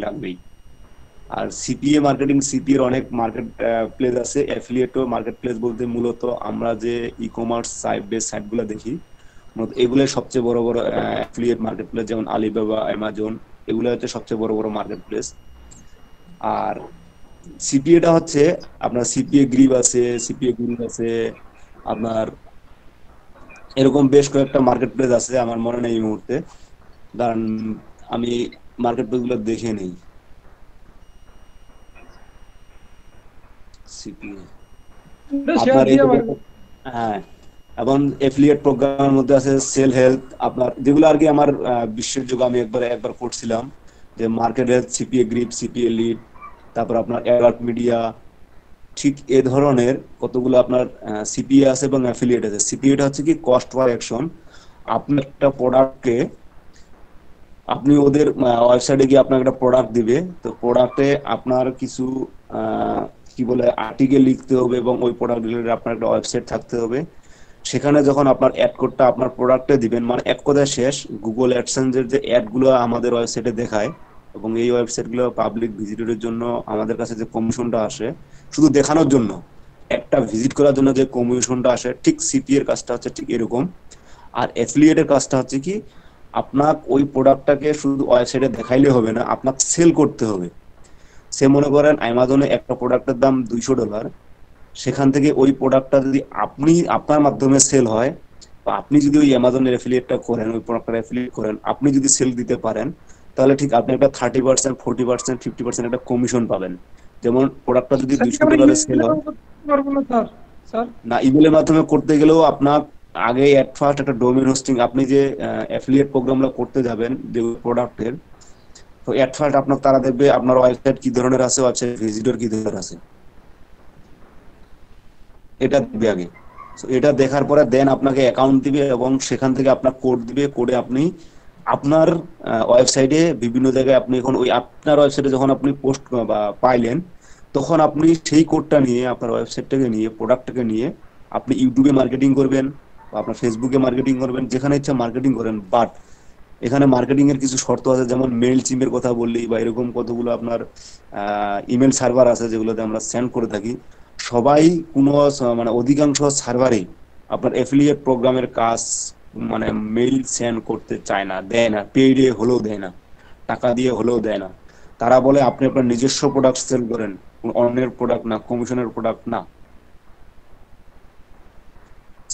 লাগবেই। আর CPA marketing, সিপিএর অনেক market place আছে, অ্যাফিলিয়েটও মার্কেট প্লেস বলতে মূলত আমরা যে ই কমার্স সাইট বেস সাইটগুলো দেখি, মূলত এগুলো সবচেয়ে বড় বড় অ্যাফিলিয়েট মার্কেট প্লেস, যেমন আলিবাবা, অ্যামাজন, এগুলো হচ্ছে সবচেয়ে বড় বড় মার্কেট প্লেস। আর সিপিএটা হচ্ছে আপনার সিপিএ গ্রিপ আছে, সিপিএ গ্রিপ আছে আপনার, এরকম বেশ কয়েকটা মার্কেট প্লেস আছে, আমার মনে নেই এই মুহূর্তে, কারণ আমি মার্কেট প্লেস গুলো দেখে নেই। সিপিএ এটা শেয়ার আপনার এই দিয়ে যে আমার। হ্যাঁ, এবং এফিলিয়েট প্রোগ্রামের মধ্যে আছে সেল হেলথ, আপনার যেগুলো আর কি আমার বিশ্বের যুগে আমি একবার একবার করছিলাম, যে market health, CPA grip, CPA lead, তারপর আপনার অ্যালার্ট মিডিয়া, ঠিক এ ধরনের কতগুলো আপনার সিপিএ আছে এবং অ্যাফিলিয়েট আছে। সিপিএটা হচ্ছে কি কস্ট পার অ্যাকশন। আপনি একটা প্রোডাক্টকে, আপনি ওদের ওয়েবসাইটে গিয়ে আপনাকে একটা প্রোডাক্ট দিবে, তো প্রোডাক্টে আপনার কিছু কি বলে আর্টিকেল লিখতে হবে এবং ওই প্রোডাক্ট রিলেটেড আপনার একটা ওয়েবসাইট থাকতে হবে। সেখানে যখন আপনার অ্যাড কোডটা আপনার প্রোডাক্টে দিবেন, মানে এক কথায় শেষ, গুগল অ্যাডসেন্সের যে অ্যাড গুলো আমাদের ওয়েবসাইটে দেখায়, এবং এই ওয়েবসাইট গুলো পাবলিক ভিজিটরের জন্য আমাদের কাছে যে কমিশনটা আসে, শুধু দেখানোর জন্য, একটা ভিজিট করার জন্য যে কমিশনটা আসে, ঠিক সিপি এর কাজটা হচ্ছে ঠিক এরকম। আর অ্যাফিলিয়েটের কাজটা হচ্ছে কি, আপনার ওই প্রোডাক্টটাকে শুধু ওয়েবসাইটে দেখাইলে হবে না, আপনাকে সেল করতে হবে। সে মনে করেন অ্যামাজনে একটা প্রোডাক্টের দাম $200, সেখান থেকে ওই প্রোডাক্টটা যদি আপনি আপনার মাধ্যমে সেল হয়, বা আপনি যদি ওই অ্যামাজনের অ্যাফিলিয়েটটা করেন, ওই প্রোডাক্টটা অ্যাফিলিয়েট করেন, আপনি যদি সেল দিতে পারেন, তাহলে ঠিক আপনি একটা 30%, 40%, 50% একটা কমিশন পাবেন। যেমন প্রোডাক্টটা যদি স্যার দুইশো আমরা ডলারে সেল ইমেল হয়, করতে পারবো না স্যার? স্যার না ইমেলের মাধ্যমে করতে গেলেও আপনার আগে এট ফার্স্ট একটা ডোমেইন হোস্টিং, আপনি যে অ্যাফিলিয়েট প্রোগ্রামগুলো করতে যাবেন যে প্রোডাক্টের, তো এট ফার্স্ট আপনার তারা দেখবে আপনার ওয়েবসাইট কি ধরনের আছে, ওয়েবসাইট ভিজিটর কি ধরনের আছে, এটা দিবে আগে। তো এটা দেখার পরে দেন আপনাকে অ্যাকাউন্ট দিবে এবং সেখান থেকে আপনার কোড দিবে, কোডে আপনি আপনার ওয়েবসাইটে বিভিন্ন জায়গায়, আপনি এখন ওই আপনার ওয়েবসাইটে যখন আপনি পোস্ট বা পাইলেন, তখন আপনি সেই কোডটা নিয়ে আপনার ওয়েবসাইটটাকে নিয়ে প্রোডাক্টটাকে নিয়ে আপনি ইউটিউবে মার্কেটিং করবেন, বা আপনার ফেসবুকে মার্কেটিং করবেন, যেখানে ইচ্ছা মার্কেটিং করেন। বাট এখানে মার্কেটিং এর কিছু শর্ত আছে, যেমন মেইল চিমের কথা বললি, বা এরকম কতগুলো আপনার ইমেল সার্ভার আছে যেগুলোতে আমরা সেন্ড করে থাকি। সবাই কোনো মানে অধিকাংশ সার্ভারে আপনার এফিলিয়েট প্রোগ্রামের কাজ, মানে মেইল সেন্ড করতে চায় না, দেয় না, পেইডে হলেও দেয় না, টাকা দিয়ে হলেও দেয় না। তারা বলে আপনি আপনার নিজস্ব প্রোডাক্ট সেল করেন, কোনো অন্যের প্রোডাক্ট না, কমিশনের প্রোডাক্ট না।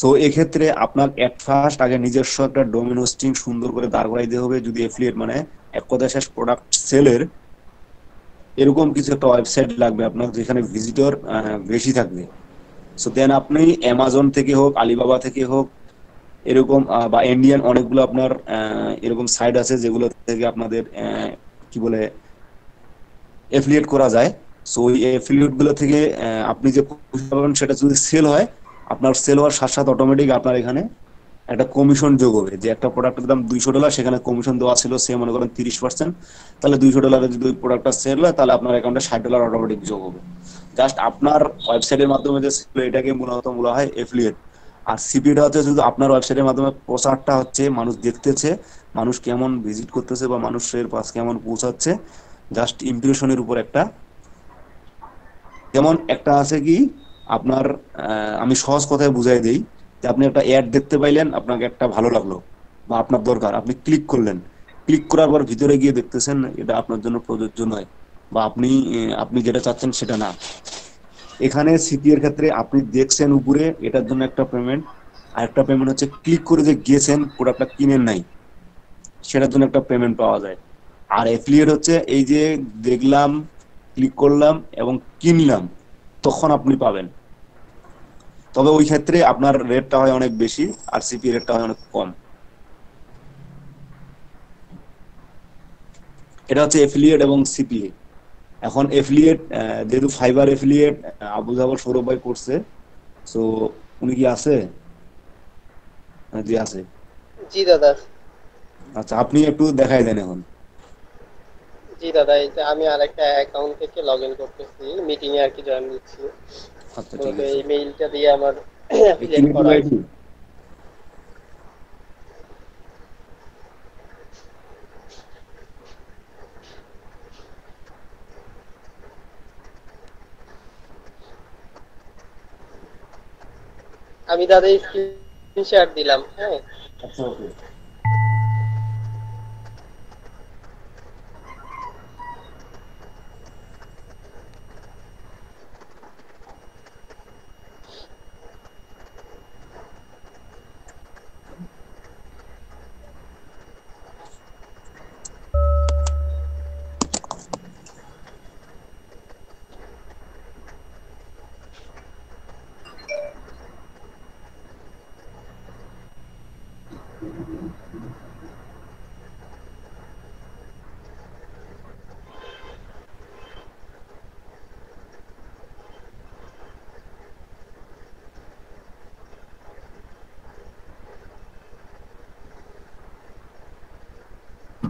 সো এক্ষেত্রে আপনার এট ফার্স্ট আগে নিজস্ব একটা ডোমেন হোস্টিং সুন্দর করে দাঁড় করাইতে হবে, যদি এফিলিয়েট মানে এক কথা শেষ প্রোডাক্ট সেলের এরকম কিছু একটা ওয়েবসাইট লাগবে আপনার, যেখানে ভিজিটর বেশি থাকবে। সো দেন আপনি অ্যামাজন থেকে হোক, আলিবাবা থেকে হোক, এরকম বা ইন্ডিয়ান অনেকগুলো আপনার এরকম সাইট আছে যেগুলো থেকে আপনাদের কি বলে এফিলিয়েট করা যায়। সো ওই এফিলিয়েট গুলো থেকে আপনি যে পয়সা পাবেন, সেটা যদি সেল হয়, আপনার সেল হওয়ার সাথে সাথে অটোমেটিক আপনার এখানে একটা কমিশন যোগ হবে। যে একটা প্রোডাক্টের দাম $200, সেখানে কমিশন দেওয়া ছিল সে মনে করেন 30%, তাহলে $200 যদি ওই প্রোডাক্টটা সেল হয়, তাহলে আপনার অ্যাকাউন্টে $60 অটোমেটিক যোগ হবে। জাস্ট আপনার ওয়েবসাইটের মাধ্যমে যে sale, এটাকে মূলত বলা হয় এফিলিয়েট। আর সিপিটা হচ্ছে শুধু আপনার ওয়েবসাইটের মাধ্যমে প্রচারটা হচ্ছে, মানুষ দেখতেছে, মানুষ কেমন ভিজিট করতেছে বা মানুষের পাশ কেমন পৌঁছাচ্ছে, জাস্ট ইমপ্রেশনের উপর একটা। যেমন একটা আছে কি আপনার, আমি সহজ কথায় বুঝাই দিই, যে আপনি একটা অ্যাড দেখতে পাইলেন, আপনাকে একটা ভালো লাগলো বা আপনার দরকার, আপনি ক্লিক করলেন, ক্লিক করার পর ভিতরে গিয়ে দেখতেছেন এটা আপনার জন্য প্রযোজ্য নয়, বা আপনি যেটা চাচ্ছেন সেটা না। এখানে সিপি এর ক্ষেত্রে আপনি দেখছেন উপরে, এটার জন্য একটা পেমেন্ট, আর একটা পেমেন্ট হচ্ছে ক্লিক করে যে গিয়েছেন প্রোডাক্টটা কিনেন নাই, সেটার জন্য একটা পেমেন্ট পাওয়া যায়। আর এফিলিয়েট হচ্ছে এই যে দেখলাম, ক্লিক করলাম এবং কিনলাম, তখন আপনি পাবেন। তবে ওই ক্ষেত্রে আপনার রেটটা হয় অনেক বেশি, আর সিপি রেটটা হয় অনেক কম। এটা হচ্ছে এফিলিয়েট এবং সিপিএ। এখন এফিলিয়েট, যেহেতু ফাইবার এফিলিয়েট আবু জাফর সৌরভ ভাই করছে, তো উনি কি আছে? জি আছে। জি দাদা। আচ্ছা, আপনি একটু দেখাই দেন এখন। জি দাদা, এই যে আমি আরেকটা অ্যাকাউন্ট থেকে লগ ইন করতেছি, মিটিং এ আর কি জয়েন দিচ্ছি। আচ্ছা ঠিক মূলত আছে। এই মেইলটা দিয়ে আমার এই অ্যাফিলিয়েট ইমেল করা আইডি। আছে। আমি দাদা স্ক্রিন শেয়ার দিলাম। হ্যাঁ, আচ্ছা, ওকে।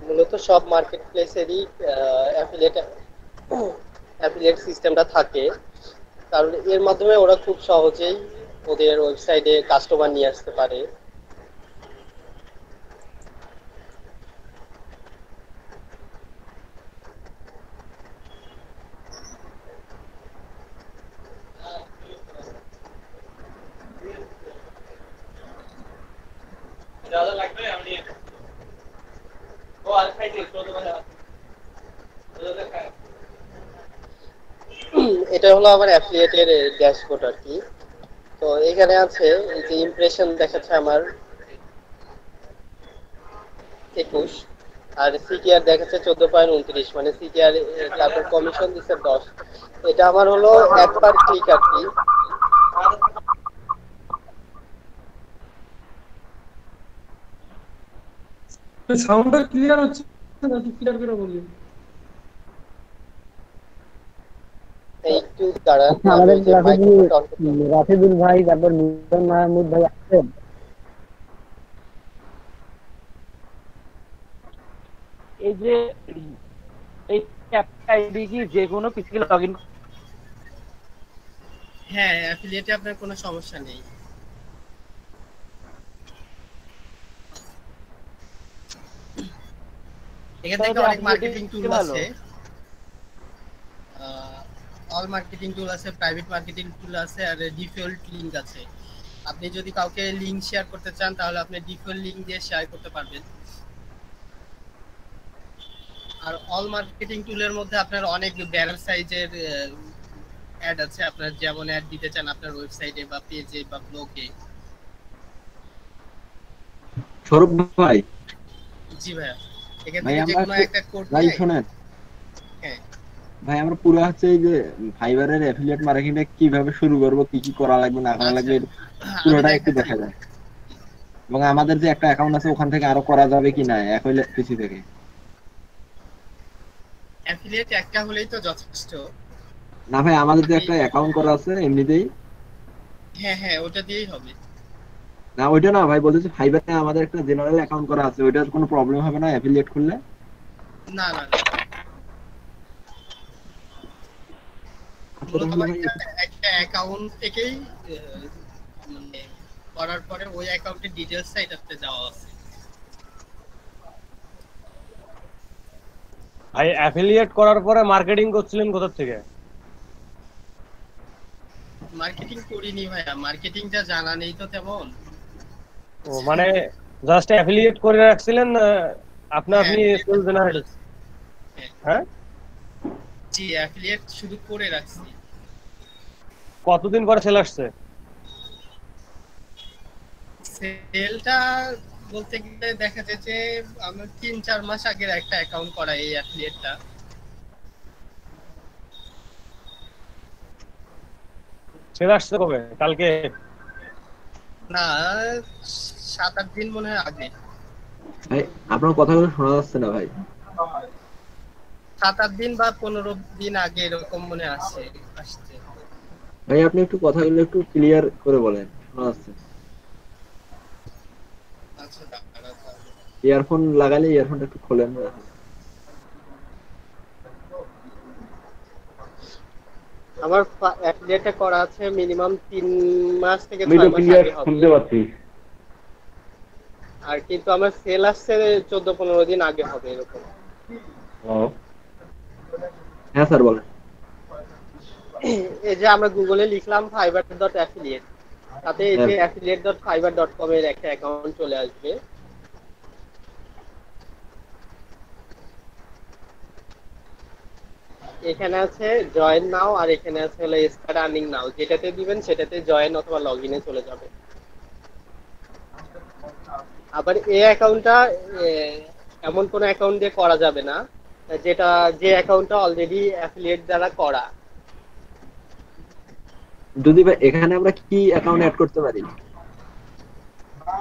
মূলত সব মার্কেট প্লেসেরই অ্যাফিলিয়েট অ্যাফিলিয়েট সিস্টেমটা থাকে, কারণ এর মাধ্যমে ওরা খুব সহজেই ওদের ওয়েবসাইটে কাস্টমার নিয়ে আসতে পারে। এটা হলো আমার অ্যাফিলিয়েটের ড্যাশবোর্ড আর কি। তো এখানে আছে এই যে ইমপ্রেশন দেখাচ্ছে আমার 21, আর সিটিআর দেখাচ্ছে 14.29, মানে সিটিআর তারপর কমিশন দিচ্ছে 10। এটা আমার হলো একবার ক্লিক আর কি। সাউন্ডটা ক্লিয়ার হচ্ছে না, একটু ক্লিয়ার করে বলুন। একটু দাঁড়ান, আচ্ছা, আমি আমাদের ওই যে ক্লাসে কি মাইক্রোফোনটা অন করতে হবে। রাফিদুল ভাই তারপর মিজান মাহমুদ ভাই আছেন? এই যে এই অ্যাপটা আইডি কি যে কোনো পিসি লগইন? হ্যাঁ, অ্যাফিলিয়েটে আপনার কোনো সমস্যা নেই। এখান থেকে অনেক মার্কেটিং টুল আছে, অল মার্কেটিং টুল আছে, প্রাইভেট মার্কেটিং টুল আছে, আর ডিফল্ট লিংক আছে। আপনি যদি কাউকে লিংক শেয়ার করতে চান তাহলে আপনি ডিফল্ট লিংক দিয়ে শেয়ার করতে পারবেন। আর অল মার্কেটিং টুলের মধ্যে আপনার অনেক ব্যানার সাইজের অ্যাড আছে, আপনার যেমন অ্যাড দিতে চান আপনার ওয়েবসাইটে বা পেজে বা ব্লগে। সৌরভ ভাই, জি ভাইয়া, এখান ভাই থেকে যে আমরা কোনো একটা কোড ভাই দিয়ে। শোনেন হ্যাঁ, ভাই, আমরা পুরো হচ্ছে এই যে ফাইবারের অ্যাফিলিয়েট মার্কেটিংটা কিভাবে শুরু করব, কি কি করা লাগবে না করা লাগবে, আচ্ছা, আমি পুরোটা একটু দেখাচ্ছি। দেখা যায়। এবং আমাদের যে একটা অ্যাকাউন্ট আছে ওখান থেকে আরো করা যাবে কি না একই পিসি থেকে? অ্যাফিলিয়েট একটা হলেই তো যথেষ্ট। না ভাই, আমাদের যে একটা অ্যাকাউন্ট করা আছে এমনিতেই। হ্যাঁ হ্যাঁ, ওটা দিয়েই হবে। না ওইটা না ভাই, বলতেছি ফাইবারে আমাদের একটা জেনারেল অ্যাকাউন্ট করা আছে, ওইটার কোনো প্রবলেম হবে না অ্যাফিলিয়েট খুললে? না না না, আচ্ছা মূলত তাহলে ভাই একটা অ্যাকাউন্ট থেকেই মানে করার পরে ওই অ্যাকাউন্টের ডিটেইলসটা এটাতে যাওয়া আছে। ভাই অ্যাফিলিয়েট করার পরে মার্কেটিং করছিলেন কোথা থেকে? মার্কেটিং করিনি ভাইয়া, মার্কেটিংটা জানা নেই তো তেমন। ও মানে জাস্ট অ্যাফিলিয়েট করে রাখছিলেন, আপনি সেল জেনারেট? হ্যাঁ, জি, অ্যাফিলিয়েট শুধু করে রাখছি। কতদিন পরে সেল আসছে? সেলটা বলতে গেলে দেখা যায় যে আমার 3-4 মাস আগের একটা অ্যাকাউন্ট করা এই অ্যাফিলিয়েটটা। সেল আসছে কবে? কালকে? না, 7-8 দিন মনে হয় আগে। ভাই আপনার কথাগুলো শোনা যাচ্ছে না ভাই। 7-8 দিন বা 15 দিন আগে এরকম মনে আসছে। ভাই আপনি একটু কথাগুলো একটু ক্লিয়ার করে বলেন, শোনা যাচ্ছে। আচ্ছা, দাঁড়াও। ইয়ারফোন লাগালে ইয়ারফোনটা একটু খোলেন। আমার অ্যাফিলিয়েটটা করা আছে মিনিমাম 3 মাস থেকে 6 মাস ক্লিয়ার আগে হবে। শুনতে পাচ্ছি। আর কিন্তু আমার সেল আসছে 14-15 দিন আগে হবে এরকম। হ্যাঁ স্যার বলেন। এই যে আমরা গুগলে লিখলাম fiverr.affiliate, তাতে এই যে affiliate.fiverr.com এর একটা অ্যাকাউন্ট চলে আসবে। এখানে আছে জয়েন নাও আর এখানে আছে হলো স্টার্ট আর্নিং নাও, যেটাতে দিবেন সেটাতে জয়েন অথবা লগ ইনে চলে যাবে। আবার এই অ্যাকাউন্টটা এমন কোন অ্যাকাউন্ট দিয়ে করা যাবে না যে অ্যাকাউন্টটা অলরেডি অ্যাফিলিয়েট দ্বারা করা। যদি ভাই এখানে আমরা কি অ্যাকাউন্ট অ্যাড করতে পারি?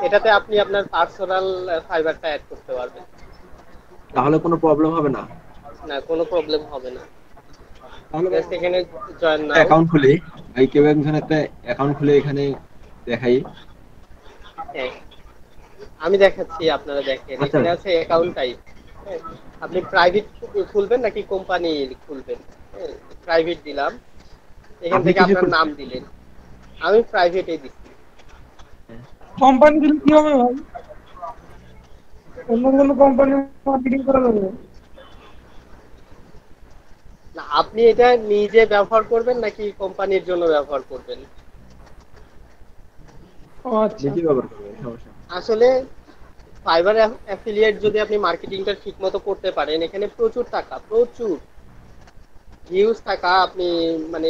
এটাতে আপনি আপনার পার্সোনাল ফাইবারটা অ্যাড করতে পারবেন। তাহলে কোনো প্রবলেম হবে না? না, কোনো প্রবলেম হবে না। তাহলে জাস্ট এখানে জয়েন নাও। অ্যাকাউন্ট খুলে ভাই কেউ একজন একটা অ্যাকাউন্ট খুলে এখানে দেখাই। হ্যাঁ, আমি দেখাচ্ছি, আপনারা দেখেন। আচ্ছা। এখানে আছে অ্যাকাউন্ট টাইপ। আপনি প্রাইভেট খুলবেন নাকি কোম্পানি খুলবেন? প্রাইভেট দিলাম, এখান আপনি থেকে কিসে আপনার খুলবেন? নাম দিলেন। আমি প্রাইভেটে দিচ্ছি। কোম্পানি দিলে কি হবে ভাই? অন্য কোনো কোম্পানি মার্কেটিং করা যাবে? না, আপনি এটা নিজে ব্যবহার করবেন নাকি কোম্পানির জন্য ব্যবহার করবেন? ও আচ্ছা। নিজে ব্যবহার করবে, সমস্যা নেই। আসলে ফাইবার অ্যাফিলিয়েট যদি আপনি মার্কেটিংটা ঠিকমতো করতে পারেন, এখানে প্রচুর টাকা, প্রচুর হিউজ টাকা। আপনি মানে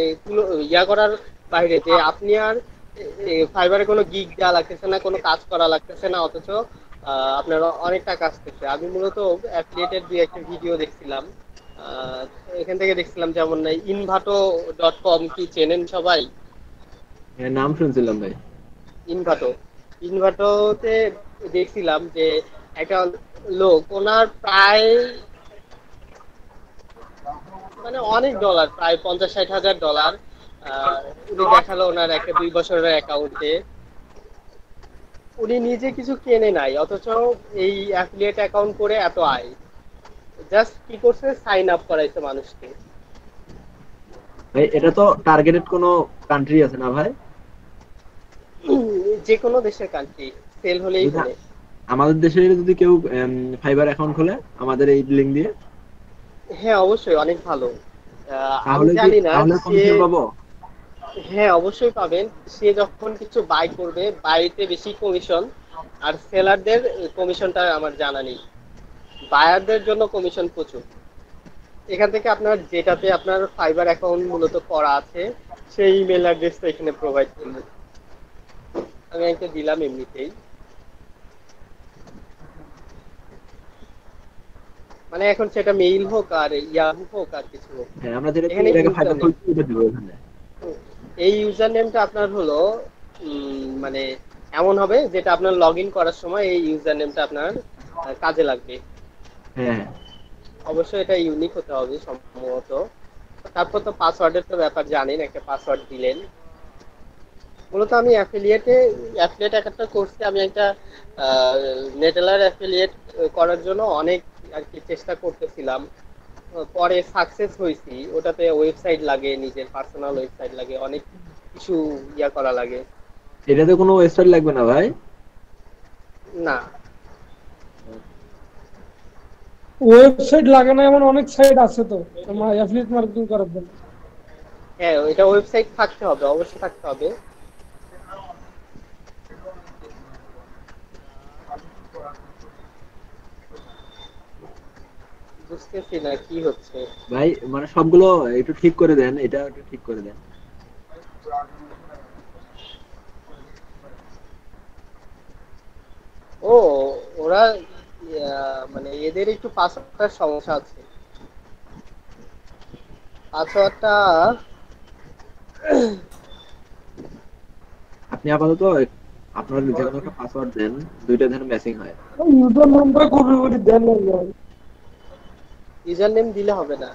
ইয়া করার বাইরে যে আপনি আর ফাইবারে কোনো গিগ দেওয়া লাগতেছে না, কোনো কাজ করা লাগতেছে না, অথচ আপনার অনেক টাকা আসতেছে। আমি মূলত অ্যাফিলিয়েটের দুই একটা ভিডিও দেখছিলাম, আহ, এখান থেকে দেখছিলাম। যেমন ইনভাটো.com, কি চেনেন সবাই? হ্যাঁ, নাম শুনছিলাম ভাই। ইনভাটোতে দেখছিলাম যে একটা লোক, ওনার প্রায় মানে অনেক ডলার, প্রায় 50-60 হাজার ডলার উনি দেখালো ওনার একটা 2 বছরের অ্যাকাউন্টে। উনি নিজে কিছু কেনে নাই, অথচ এই অ্যাফিলিয়েট অ্যাকাউন্ট করে এত আয়। জাস্ট কি করছে, সাইন আপ করাইছে মানুষকে। ভাই এটা তো টার্গেটেড কোনো কান্ট্রি আছে না ভাই? যে কোনো দেশের কান্ট্রি, সেল হলেই যদি হলে। আমাদের দেশের যদি কেউ ফাইবার অ্যাকাউন্ট খোলে আমাদের এই লিংক দিয়ে, হ্যাঁ অবশ্যই, অনেক ভালো। আমি তাহলে কি জানি না তাহলে সে, কমিশন পাবো? হ্যাঁ অবশ্যই পাবেন। সে যখন কিছু বাই করবে, বাইতে বেশি কমিশন, আর সেলারদের কমিশনটা আমার জানা নেই। বায়ারদের জন্য কমিশন প্রচুর। এখান থেকে আপনার যেটাতে আপনার ফাইবার অ্যাকাউন্ট মূলত করা আছে, সেই ইমেল অ্যাড্রেসটা এখানে প্রোভাইড করবেন। আমি একটা দিলাম এমনিতেই, মানে এখন সেটা মেইল হোক আর ইয়াহু হোক আর কিছু হোক, হ্যাঁ, আমরা যেটা এখানে এটাকে ইউজার ফাইবার নেম। খুলছি এটা দিব এখানে। এই ইউজার নেমটা আপনার হলো মানে এমন হবে যেটা আপনার লগ ইন করার সময় এই ইউজার নেমটা আপনার কাজে লাগবে। হ্যাঁ, অবশ্যই এটা ইউনিক হতে হবে সম্ভবত। তারপর তো পাসওয়ার্ডের তো ব্যাপার জানেন, একটা পাসওয়ার্ড দিলেন। মূলত আমি অ্যাফিলিয়েট একটা করছি। আমি একটা নেটেলার অ্যাফিলিয়েট করার জন্য অনেক আর কি চেষ্টা করতেছিলাম। পরে সাকসেস হয়েছি। ওটাতে ওয়েবসাইট লাগে, নিজের পার্সোনাল ওয়েবসাইট লাগে, অনেক কিছু ইয়া করা লাগে। এটাতে কোনো ওয়েবসাইট লাগবে না ভাই? না, ওয়েবসাইট লাগে না এমন অনেক সাইট আছে তো অ্যাফিলিয়েট মার্কেটিং করার জন্য। হ্যাঁ এটা ওয়েবসাইট থাকতে হবে, অবশ্যই থাকতে হবে। বুঝতেছি না কি হচ্ছে। ভাই মানে সবগুলো একটু ঠিক করে দেন, এটা একটু ঠিক করে দেন। ও, ওরা মানে এদের একটু পাসওয়ার্ডটার সমস্যা আছে। পাসওয়ার্ডটা আপনি আপাতত আপনার যে কোনো একটা পাসওয়ার্ড দেন, দুইটা যেন ম্যাচিং হয়। ইউজার নামটা করবে বলে দেন না ভাই। ইউজার নেম দিলে হবে না।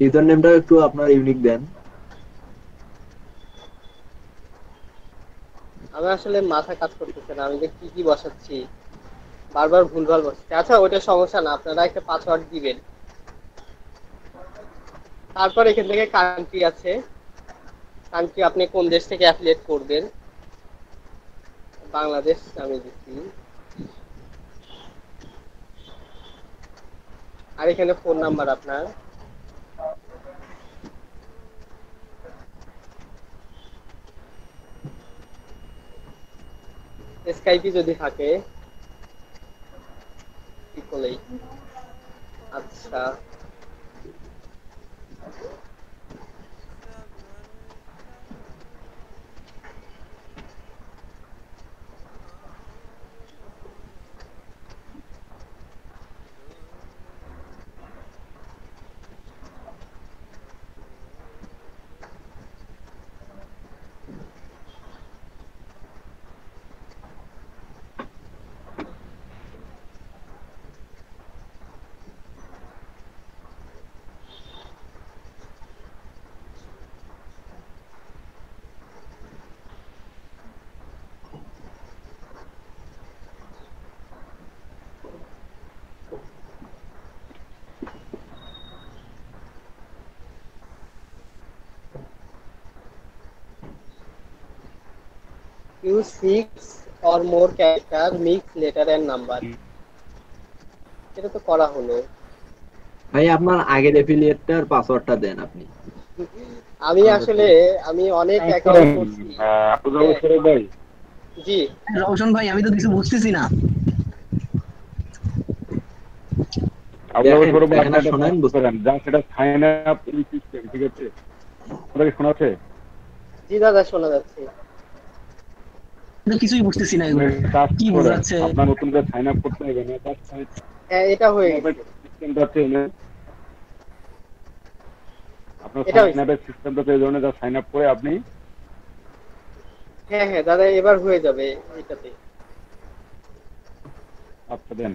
ইউজার নেমটা একটু আপনার ইউনিক দেন। আমি আসলে মাথা কাজ করতেছে না, আমি যে কি কি বসাচ্ছি, বারবার ভুলভাল বসাচ্ছি। আচ্ছা ওইটা সমস্যা না, আপনারা একটা পাসওয়ার্ড দিবেন। তারপর এখান থেকে কান্ট্রি আছে, কান্ট্রি আপনি কোন দেশ থেকে অ্যাফিলিয়েট করবেন। বাংলাদেশ আমি দিচ্ছি। আর এখানে ফোন নাম্বার আপনার। স্কাইপি যদি থাকে সকলেই। আচ্ছা, use 6 or more character, mix letter and number। এটা তো করা হলো। ভাই আপনার আগের অ্যাফিলিয়েটটার পাসওয়ার্ডটা দেন আপনি। আমি আসলে আমি অনেক অ্যাকাউন্ট করছি। ভাই জি রওশন ভাই, আমি তো কিছু বুঝতেছি না। দেখেন, এখানে শোনেন, যা সেটা সাইন আপ সিস্টেম, ঠিক আছে? আপনাকে শোনা আছে? জি দাদা, শোনা যাচ্ছে। কিন্তু কিছুই বুঝতেছি না এগুলো কি বোঝাচ্ছে। আপনার নতুন করে সাইন আপ করতে হবে না, হ্যাঁ, এটা হয়ে গেছে। সিস্টেমটা চেঞ্জ, আপনার এটা সাইন আপের সিস্টেমটা এই ধরনের, যা সাইন আপ করে আপনি। হ্যাঁ হ্যাঁ দাদা, এবার হয়ে যাবে এটাতে। আচ্ছা দেন।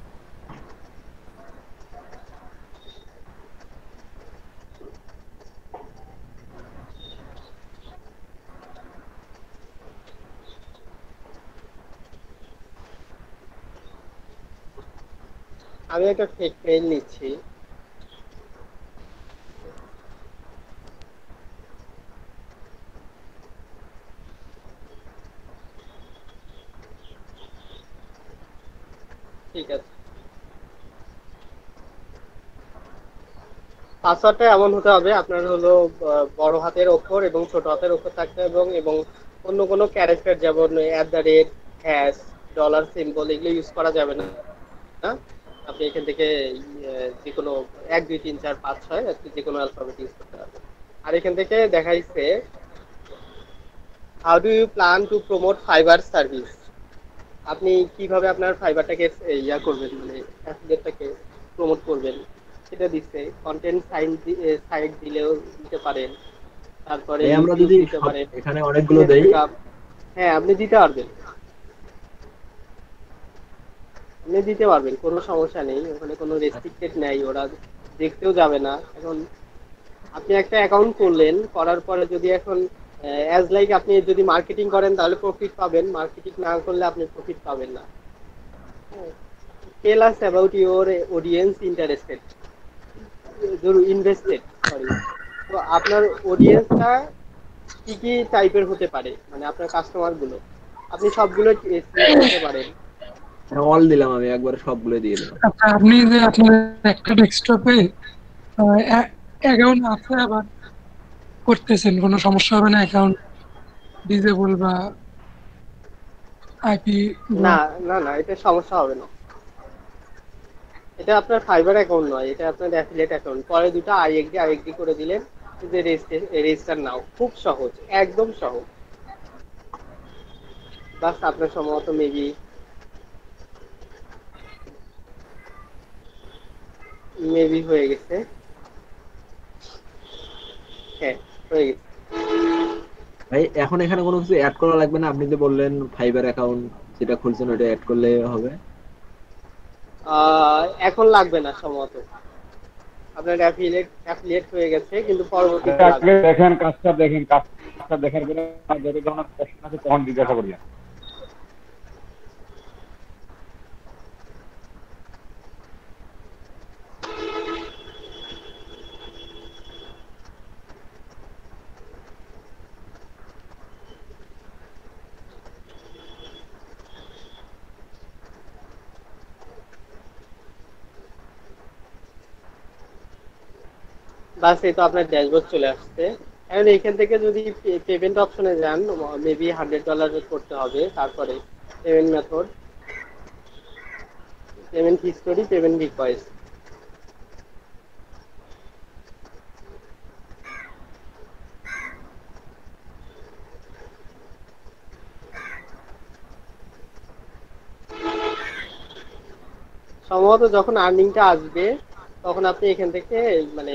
আমি একটা ফেক মেইল নিচ্ছি। ঠিক আছে, পাসওয়ার্ডটা এমন হতে হবে আপনার হলো বড় হাতের অক্ষর এবং ছোট হাতের অক্ষর থাকতে হবে, এবং অন্য কোনো ক্যারেক্টার যেমন @, ডলার সিম্বল এগুলো ইউজ করা যাবে না। আপনি এখান থেকে যে কোনো 1 2 3 4 5 6 আপনি যে কোনো অ্যালফাবেট ইউজ করতে পারবেন। আর এখান থেকে দেখাইছে how do you plan to promote fibre service. আপনি কিভাবে আপনার ফাইবারটাকে করবেন, মানে অ্যাফিলিয়েটটাকে প্রমোট করবেন সেটা দিচ্ছে। কন্টেন্ট সাইট দিলেও দিতে পারেন, তারপরে আমরা যদি দিতে পারেন, এখানে অনেকগুলো দেই। হ্যাঁ, আপনি দিতে পারবেন, কোনো সমস্যা নেই। ওখানে কোনো রেস্ট্রিক্টেড নাই, ওরা দেখতেও যাবে না। এখন আপনি একটা অ্যাকাউন্ট করলেন, করার পরে যদি এখন অ্যাজ লাইক আপনি যদি মার্কেটিং করেন তাহলে প্রফিট পাবেন, মার্কেটিং না করলে আপনি প্রফিট পাবেন না। Tell us about your audience interested, invested, sorry. তো আপনার অডিয়েন্সটা কি কি টাইপের হতে পারে, মানে আপনার কাস্টমার গুলো আপনি সবগুলো করতে পারেন। অল দিলাম, আমি একবারে সবগুলো দিয়ে দিলাম। আচ্ছা, আপনি যে আপনার একটা ডেস্কটপে অ্যাকাউন্ট আছে আবার করতেছেন, কোনো সমস্যা হবে না? অ্যাকাউন্ট ডিসেবল বা আইপি? না না না, এটা সমস্যা হবে না। এটা আপনার ফাইবার অ্যাকাউন্ট নয়, এটা আপনার অ্যাফিলিয়েট অ্যাকাউন্ট। পরে দুটো আইএক্সডি করে দিলেন, যে রেজিস্টার নাও। খুব সহজ, একদম সহজ। বাস আপনার সম্ভবত মেবি হয়ে গেছে। হ্যাঁ, হয়ে গেছে। ভাই এখন এখানে কোনো কিছু অ্যাড করা লাগবে না? আপনি যে বললেন ফাইবার অ্যাকাউন্ট যেটা খুলছেন ওটা অ্যাড করলে হবে? এখন লাগবে না সম্ভবত, আপনার অ্যাফিলিয়েট হয়ে গেছে, কিন্তু পরবর্তীতে দেখেন কাজটা দেখার পরে যদি কোনো প্রশ্ন আছে তখন জিজ্ঞাসা করিয়া। বাস এই তো আপনার ড্যাশবোর্ড চলে আসছে। এখন এখান থেকে যদি পেমেন্ট অপশনে যান, মেবি $100 করতে হবে, তারপরে payment method, payment history, payment request. সম্ভবত যখন আর্নিংটা আসবে তখন আপনি এখান থেকে মানে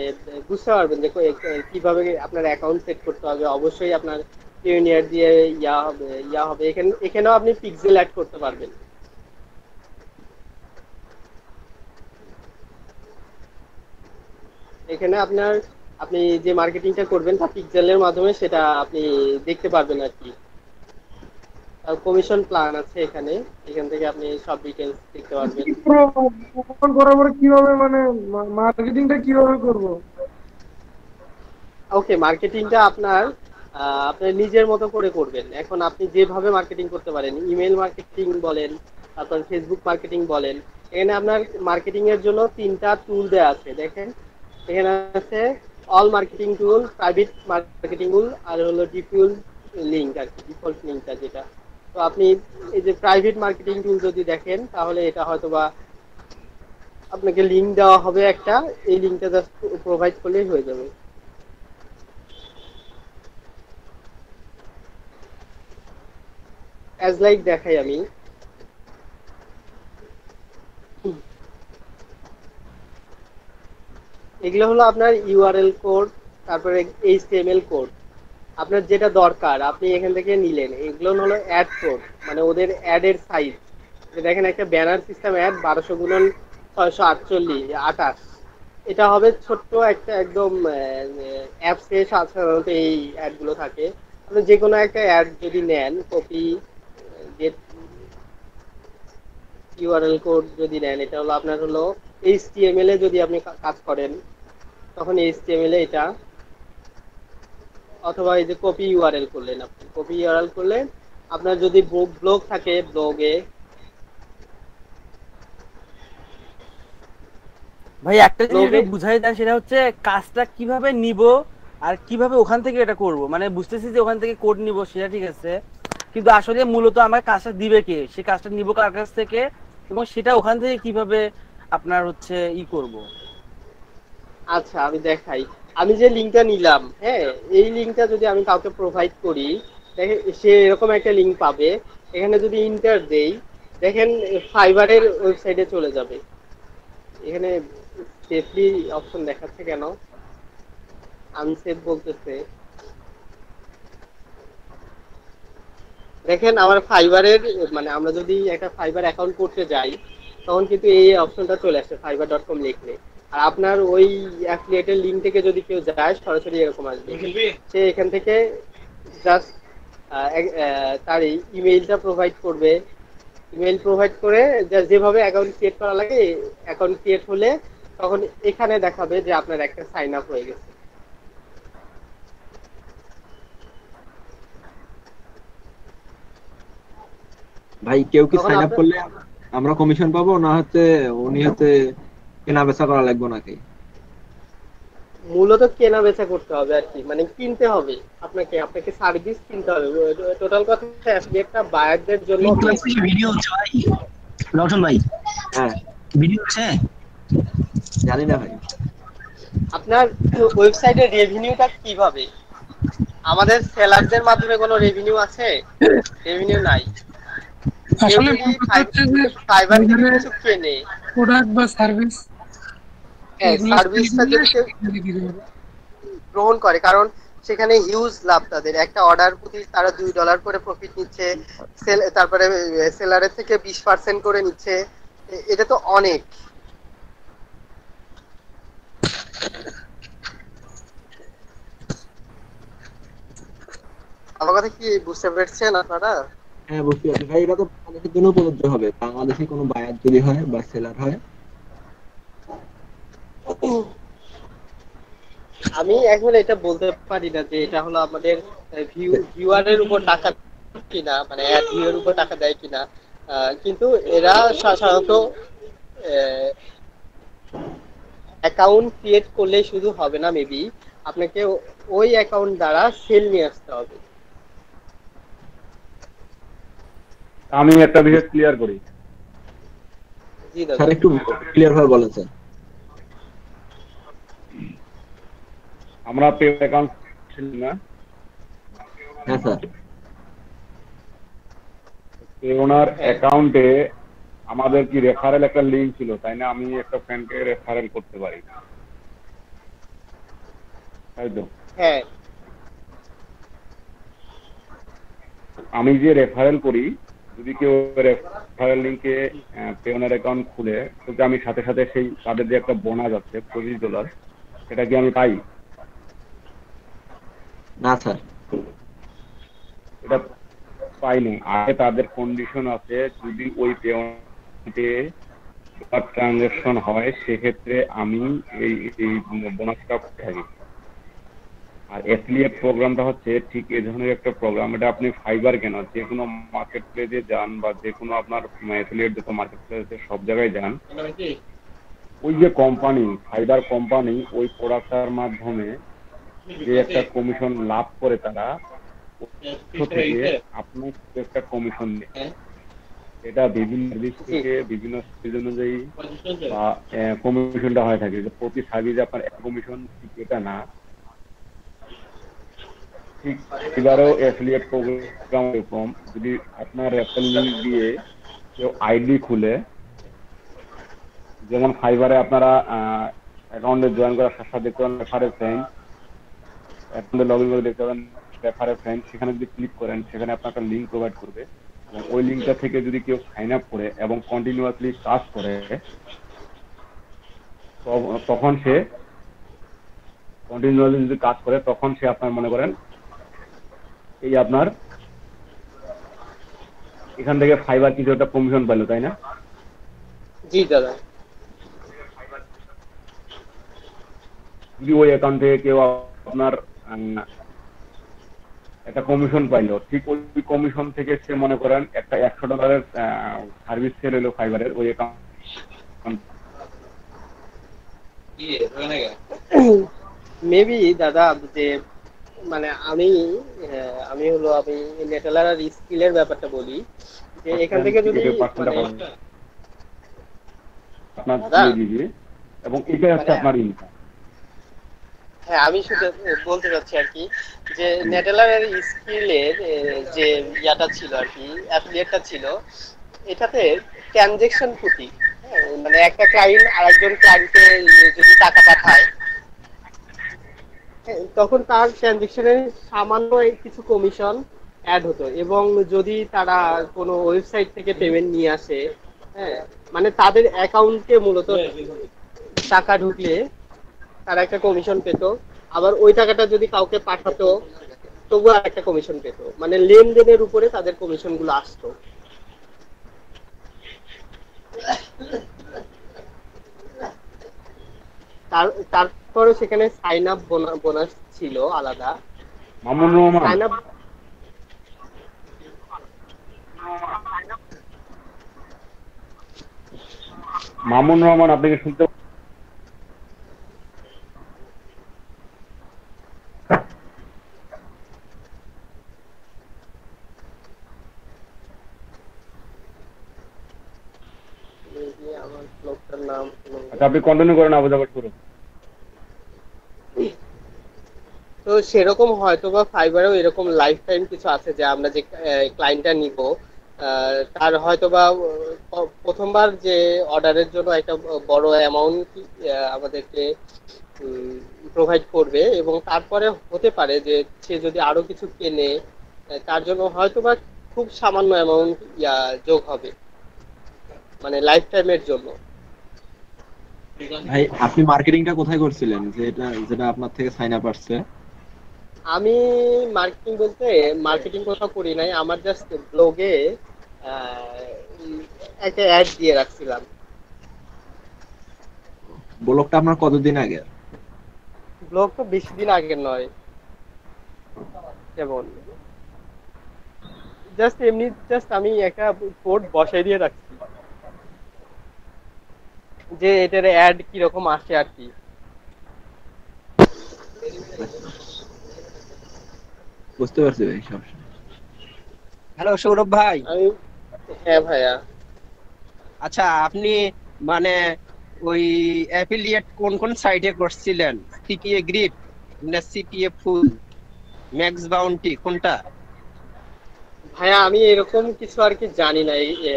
বুঝতে পারবেন যে কিভাবে আপনার অ্যাকাউন্ট সেট করতে হবে। অবশ্যই আপনার পিওনিয়ার দিয়ে ইয়া হবে এখানেও আপনি পিক্সেল অ্যাড করতে পারবেন। এখানে আপনি যে মার্কেটিংটা করবেন তা পিক্সেলের মাধ্যমে সেটা আপনি দেখতে পারবেন আর কি। কমিশন প্ল্যান আছে এখান থেকে আপনি সব ডিটেলস দেখতে পারবেন। করার পরে কিভাবে মানে মার্কেটিংটা কিভাবে করব? ওকে, মার্কেটিংটা আপনার নিজের মতো করে করবেন। এখন আপনি যেভাবে মার্কেটিং করতে পারেন, ইমেল মার্কেটিং বলেন, তারপর ফেসবুক মার্কেটিং বলেন, এখানে আপনার মার্কেটিং এর জন্য 3টা টুল দেওয়া আছে। দেখেন এখানে আছে all marketing tool, private marketing tool, আর হলো ডিফিউজ লিঙ্ক আর কি, ডিফল্ট লিঙ্কটা যেটা। তো আপনি এই যে প্রাইভেট মার্কেটিং টুল যদি দেখেন তাহলে এটা হয়তোবা আপনাকে লিঙ্ক দেওয়া হবে একটা, এই লিঙ্কটা জাস্ট প্রোভাইড করলেই হয়ে যাবে। অ্যাজ লাইক দেখাই আমি। এগুলো হলো আপনার ইউআরএল কোড, তারপরে এইচটিএমএল কোড। আপনার যেটা দরকার আপনি এখান থেকে নিলেন। এগুলো হলো অ্যাড কোড, মানে ওদের অ্যাডের সাইজ। দেখেন একটা ব্যানার সিস্টেম অ্যাড 1200x648, এটা হবে ছোট্ট একটা একদম অ্যাপসে সাধারণত এই অ্যাডগুলো থাকে। আপনি যে কোনো একটা অ্যাড যদি নেন, কপি গেট ইউআরএল কোড যদি নেন, এটা হলো আপনার হলো এইচটিএমএল এ যদি আপনি কাজ করেন তখন এইচটিএমএল এ এটা, অথবা এই যে কপি ইউআরএল করলেন, আপনি কপি ইউআরএল করলে আপনার যদি ব্লগ থাকে ব্লগে। ভাই একটা জিনিস বুঝাই দেন, সেটা হচ্ছে কাজটা কিভাবে নিব আর কিভাবে ওখান থেকে এটা করব। মানে বুঝতেছি যে ওখান থেকে কোড নিব, সেটা ঠিক আছে, কিন্তু আসলে মূলত আমার কাজটা দিবে কে, সেই কাজটা নিব কার কাছ থেকে, এবং সেটা ওখান থেকে কিভাবে আপনার হচ্ছে করব। আচ্ছা আমি দেখাই। আমি যে লিঙ্কটা নিলাম, হ্যাঁ, এই লিঙ্কটা যদি আমি কাউকে প্রোভাইড করি, দেখেন সে এরকম একটা লিঙ্ক পাবে। এখানে যদি ইন্টার দেই, দেখেন ফাইবারের ওয়েবসাইটে চলে যাবে। এখানে সেফলি অপশন দেখাচ্ছে কেন, আনসেফ বলতেছে। দেখেন আমার ফাইবারের, মানে আমরা যদি একটা ফাইবার অ্যাকাউন্ট করতে যাই তখন কিন্তু এই অপশনটা চলে আসে fiverr.com লিখলে। আর আপনার ওই অ্যাফিলিয়েটের লিঙ্ক থেকে যদি কেউ যায় সরাসরি এরকম আসবে। সে এখান থেকে জাস্ট তার ইমেইলটা প্রোভাইড করবে। ইমেইল প্রোভাইড করে যেভাবে অ্যাকাউন্ট ক্রিয়েট করা লাগে, অ্যাকাউন্ট ক্রিয়েট হলে তখন এখানে দেখাবে যে আপনার একটা সাইন আপ হয়ে গেছে। ভাই কেউ কি সাইন আপ করলে আমরা কমিশন পাবো, না হচ্ছে উনি হচ্ছে কেনা বেচা করা লাগবে নাকি? মূলত কেনা বেচা করতে হবে আর কি, মানে কিনতে হবে আপনাকে সার্ভিস কিনতে হবে। টোটাল কথা একটা বায়ারদের জন্য ভিডিও হচ্ছে ভাই, রতন ভাই। হ্যাঁ ভিডিও হচ্ছে, জানি না ভাই। আপনার ওয়েবসাইটের রেভিনিউটা কিভাবে? আমাদের সেলারদের মাধ্যমে কোনো রেভিনিউ আছে? রেভিনিউ নাই। আসলে ফাইবার থেকে কিছু কেনে, প্রোডাক্ট বা সার্ভিস, সার্ভিসটা যদি গ্রহণ করে, কারণ সেখানে হিউজ লাভ তাদের। একটা অর্ডার প্রতি তারা $2 করে প্রফিট নিচ্ছে, তারপরে সেলারের থেকে 20% করে নিচ্ছে। এটা তো অনেক। আমার কথা কি বুঝতে পেরেছেন আপনারা? হ্যাঁ বুঝতে পারছি ভাই। এটা তো বাংলাদেশের জন্য প্রযোজ্য হবে, বাংলাদেশে কোনো বায়ার যদি হয় বা সেলার হয়। আমি এখন এটা বলতে পারি না যে এটা হলো আমাদের ভিউয়ারের উপর টাকা কিনা, মানে অ্যাড ভিউয়ারের উপর টাকা দেয় কিনা, কিন্তু এরা সাধারণত অ্যাকাউন্ট ক্রিয়েট করলে শুধু হবে না, মেবি আপনাকে ওই অ্যাকাউন্ট দ্বারা সেল নিয়ে আসতে হবে। আমি একটা বিষয় ক্লিয়ার করি। জি দাদা। স্যার একটু ক্লিয়ার ভাবে বলেন স্যার। আমরা পে অ্যাকাউন্ট ছিল না, হ্যাঁ স্যার। পে ওনার অ্যাকাউন্টে আমাদের কি রেফারেল একটা লিংক ছিল, তাই না? আমি একটা ফ্রেন্ডকে রেফারেল করতে পারি, তাই তো? হ্যাঁ আমি যে রেফারেল করি, যদি কেউ রেফারেল লিংকে পে ওনার অ্যাকাউন্ট খুলে, তো কি আমি সাথে সাথে সেই তাদের যে একটা বোনাস আছে $25, সেটা কি আমি পাই? না স্যার। এটা পাইনি। আগে তাদের কন্ডিশন আছে, যদি ওই পেমেন্টে ট্রানজাকশন হয় সেক্ষেত্রে আমি এই বোনাসটা থাকি। আর অ্যাফিলিয়েট প্রোগ্রামটা হচ্ছে ঠিক এই ধরনের একটা প্রোগ্রাম। এটা আপনি ফাইবার কেন, যে কোনো মার্কেট প্লেসে যান বা যে কোনো আপনার অ্যাফিলিয়েট যত মার্কেট প্লেসে সব জায়গায় যান, ওই যে কোম্পানি ফাইবার কোম্পানি ওই প্রোডাক্টটার মাধ্যমে যে একটা কমিশন লাভ করে, তারা থেকে আপনার একটা কমিশন দেয়। এটা বিভিন্ন সার্ভিস থেকে বিভিন্ন সার্ভিস অনুযায়ী বা কমিশনটা হয়ে থাকে। যে প্রতি সার্ভিসে আপনার এক কমিশন, ঠিক এটা না। ঠিক এবারেও অ্যাফিলিয়েট প্রোগ্রাম এরকম, যদি আপনার রেফারেল লিংক দিয়ে কেউ আইডি খুলে, যেমন ফাইবারে আপনারা অ্যাকাউন্টে জয়েন করার সাথে সাথে দেখতে পাবেন রেফারেল ফ্রেন্ড, অ্যাকাউন্টে লগ ইন করে দেখতে পাবেন রেফারেল ফ্রেন্ড। সেখানে যদি ক্লিক করেন, সেখানে আপনার একটা লিঙ্ক প্রোভাইড করবে, এবং ওই লিঙ্কটা থেকে যদি কেউ সাইন আপ করে এবং কন্টিনিউয়াসলি কাজ করে, তখন সে কন্টিনিউয়াসলি যদি কাজ করে, তখন সে আপনার মনে করেন এই আপনার এখান থেকে ফাইবার কিছু একটা কমিশন পাইলো, তাই না? জি দাদা। যদি ওই অ্যাকাউন্ট থেকে কেউ আপনার একটা কমিশন পাইলো, ঠিক ওই কমিশন থেকে সে মনে করেন একটা $100 সার্ভিস সেল হলো ফাইবারের ওই অ্যাকাউন্ট। মেবি দাদা যে মানে আমি হলো আমি নেটেলার আর স্কিলের ব্যাপারটা বলি, যে এখান থেকে যদি আপনার দিয়ে এবং এটাই হচ্ছে আপনার ইনকাম। হ্যাঁ, আমি শুধু বলতে চাচ্ছি আর কি, যে নেটেলারের স্কিলের যে ইয়াটা ছিল আর কি, অ্যাফিলিয়েটটা ছিল, এটাতে ট্রানজেকশন প্রতি মানে একটা ক্লায়েন্ট আরেকজন ক্লায়েন্টকে যদি টাকা পাঠায়, তখন তার ট্রানজেকশনে সামান্য কিছু কমিশন অ্যাড হতো। এবং যদি তারা কোনো ওয়েবসাইট থেকে পেমেন্ট নিয়ে আসে, হ্যাঁ, মানে তাদের অ্যাকাউন্টে মূলত টাকা ঢুকলে তারা একটা কমিশন পেত। আবার ওই টাকাটা যদি কাউকে পাঠাতো, তবুও একটা কমিশন পেত। মানে লেনদেনের উপরে তাদের কমিশন গুলো আসতো। তারপরে সেখানে সাইন আপ বোনাস ছিল আলাদা। মামুন রহমান, সাইন আপ মামুন রহমান, আপনি কি শুনতে? আমার লোকটার নাম আচ্ছা, আপনি কন্টিনিউ করেন, আবু জাফর করুন। তো সেরকম হয়তো বা ফাইবারেও এরকম লাইফ টাইম কিছু আছে, যে আমরা যে ক্লায়েন্টটা নিব, তার হয়তো বা প্রথমবার যে অর্ডারের জন্য একটা বড় অ্যামাউন্ট আমাদেরকে প্রোভাইড করবে, এবং তারপরে হতে পারে যে সে যদি আরো কিছু কেনে, তার জন্য হয়তো বা খুব সামান্য অ্যামাউন্ট যোগ হবে, মানে লাইফ টাইমের জন্য। ভাই আপনি মার্কেটিংটা কোথায় করছিলেন, যেটা আপনার থেকে সাইন আপ আসছে? আমি মার্কেটিং বলতে মার্কেটিং কোথাও করি নাই, আমার জাস্ট ব্লগে একটা অ্যাড দিয়ে রাখছিলাম। ব্লগটা আপনার কতদিন আগে? ব্লগ তো বেশি দিন আগের নয়, যেমন জাস্ট এমনি আমি একটা কোড বসাই দিয়ে রাখছি, যে এটার অ্যাড কিরকম আসে আর কি। বুঝতে পারছি ভাই সব। হ্যালো সৌরভ ভাই, হ্যাঁ ভাইয়া। আচ্ছা, আপনি মানে ওই অ্যাফিলিয়েট কোন কোন সাইটে করছিলেন? সিপিএ গ্রিপ না সিপিএ ফুল, ম্যাক্স বাউন্টি, কোনটা? ভাইয়া আমি এরকম কিছু আর কি জানি না,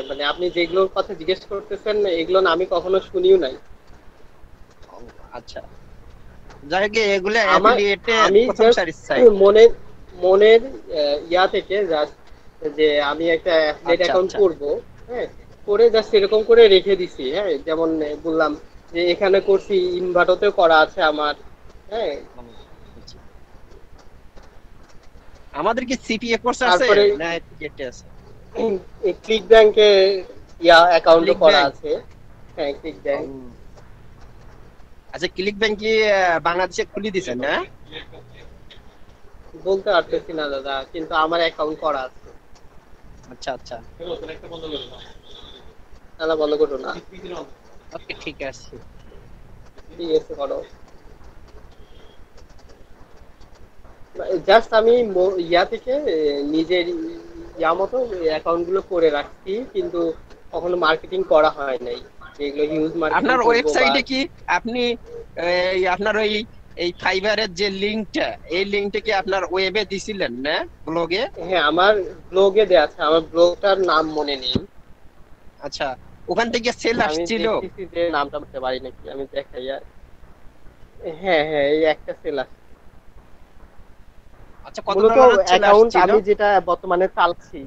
মানে আপনি যেগুলোর কথা জিজ্ঞেস করতেছেন এগুলো না আমি কখনো শুনিও নাই। ও, আচ্ছা, যাই হোক, এগুলো আমার অ্যাফিলিয়েটের আমি প্রথম জাস্ট সারির সাইট। মনের মনের ইয়া থেকে জাস্ট যে আমি একটা অ্যাফিলিয়েট আচ্ছা অ্যাকাউন্ট আচ্ছা করব, হ্যাঁ, করে জাস্ট এরকম করে রেখে দিছি। হ্যাঁ, যেমন বললাম যে এখানে করছি, ইনভার্টতেও করা আছে আমার। হ্যাঁ, আচ্ছা। আমাদের কি সিপিএ কোর্স আছে তারপরে না অ্যাফিলিয়েটে আছে? ক্লিক ব্যাংকে ইয়া অ্যাকাউন্টও ক্লিক করা ব্যাংক। আছে। হ্যাঁ, ক্লিক ব্যাংক। আচ্ছা, ক্লিক ব্যাংক কি বাংলাদেশে খুলে দিছেন না? বলতে পারতেছি না দাদা, কিন্তু আমার অ্যাকাউন্ট করা আছে। আচ্ছা আচ্ছা, দাদা বন্ধ করো না। ওকে, ঠিক আছে। ঠিক আছে, করো। জাস্ট আমি ইয়া থেকে নিজের ইয়া মতো অ্যাকাউন্ট গুলো করে রাখছি, কিন্তু কখনো মার্কেটিং করা হয় নাই, যেগুলো হিউজ মার্কেটিং আপনার করবো বা। ওয়েবসাইটে কি আপনি আপনার ওই এই ফাইবারের যে লিংকটা, এই লিংকটা কি আপনার ওয়েবে দিছিলেন না ব্লগে? হ্যাঁ, আমার ব্লগে দেয়া আছে, আমার ব্লগটার নাম মনে নেই। আচ্ছা, ওখান থেকে সেল আমি আসছিল? দেখতেছি যে নামটা বলতে পারি নাকি, আমি দেখাই আর। হ্যাঁ হ্যাঁ, এই একটা সেল আছে। আচ্ছা, কত মূলত ডলারের সেল অ্যাকাউন্ট আসছিল? আমি যেটা বর্তমানে চালাচ্ছি,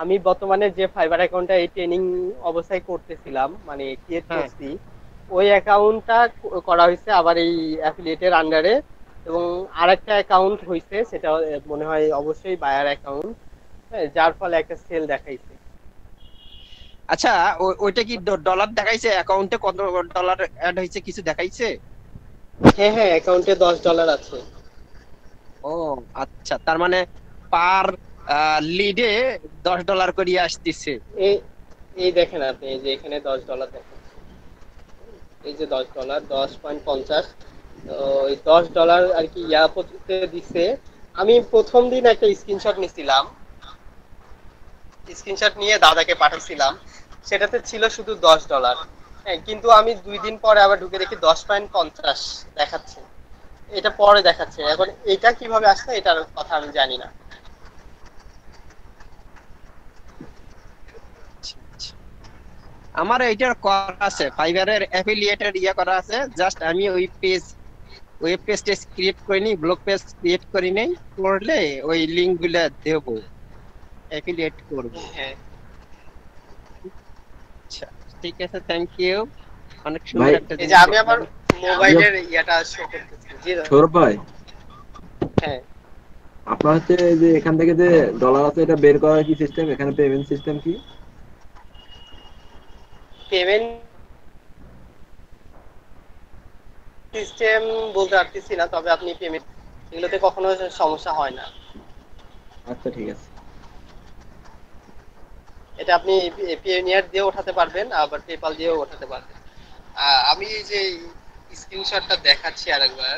আমি বর্তমানে যে ফাইবার অ্যাকাউন্টটা এই ট্রেনিং অবস্থায় করতেছিলাম, মানে ক্রিয়েট হ্যাঁ। করছি, ওই অ্যাকাউন্টটা করা হয়েছে আবার এই অ্যাফিলিয়েটের আন্ডারে। এবং আরেকটা অ্যাকাউন্ট হয়েছে, সেটা মনে হয় অবশ্যই বায়ার অ্যাকাউন্ট, যার ফলে একটা সেল দেখাইছে। আচ্ছা, ওইটা কি ডলার দেখাইছে? অ্যাকাউন্টে কত ডলার অ্যাড হয়েছে কিছু দেখাইছে? হ্যাঁ হ্যাঁ, অ্যাকাউন্টে $10 আছে। ও আচ্ছা, তার মানে পার লিডে $10 করে আসতেছে। এই এই দেখেন আপনি, এই যে এখানে $10 দেখেন, এই যে $10, 10.50। তো ওই $10 আর কি ইয়া করতে দিছে। আমি প্রথম দিন একটা স্ক্রিনশট নিছিলাম, স্ক্রিনশট নিয়ে দাদাকে পাঠাইছিলাম, সেটাতে ছিল শুধু $10। হ্যাঁ, কিন্তু আমি 2 দিন পরে আবার ঢুকে দেখি 10.50 দেখাচ্ছে। এটা পরে দেখাচ্ছে, এখন এটা কিভাবে আসছে এটার কথা আমি জানি না। আমার এইটার করা আছে, ফাইবারের অ্যাফিলিয়েটের ইয়ে করা আছে, জাস্ট আমি ওই ওয়েব পেজটা ক্রিয়েট করিনি, ব্লগ পেজ ক্রিয়েট করি নাই, করলে ওই লিংক গুলা দেব, অ্যাফিলিয়েট করব। হ্যাঁ, আচ্ছা, ঠিক আছে, থ্যাংক ইউ। অনেক ভাই, সুন্দর একটা এই যে আমি আমার মোবাইলের ইয়াটা শো করতেছি। জি দাদা। সৌরভ ভাই, হ্যাঁ, আপনার হচ্ছে এই যে এখান থেকে যে ডলার আছে, এটা বের করার কি সিস্টেম? এখানে পেমেন্ট সিস্টেম কি? পেমেন্ট সিস্টেম বলতে পারতেছি না, তবে আপনি পেমেন্ট এগুলোতে কখনো সমস্যা হয় না। আচ্ছা, ঠিক আছে। এটা আপনি পেনিয়ার দিয়ে ওঠাতে পারবেন, আবার পেপাল দিয়েও ওঠাতে পারবেন। আমি এই যে স্ক্রিনশটটা দেখাচ্ছি আরেকবার,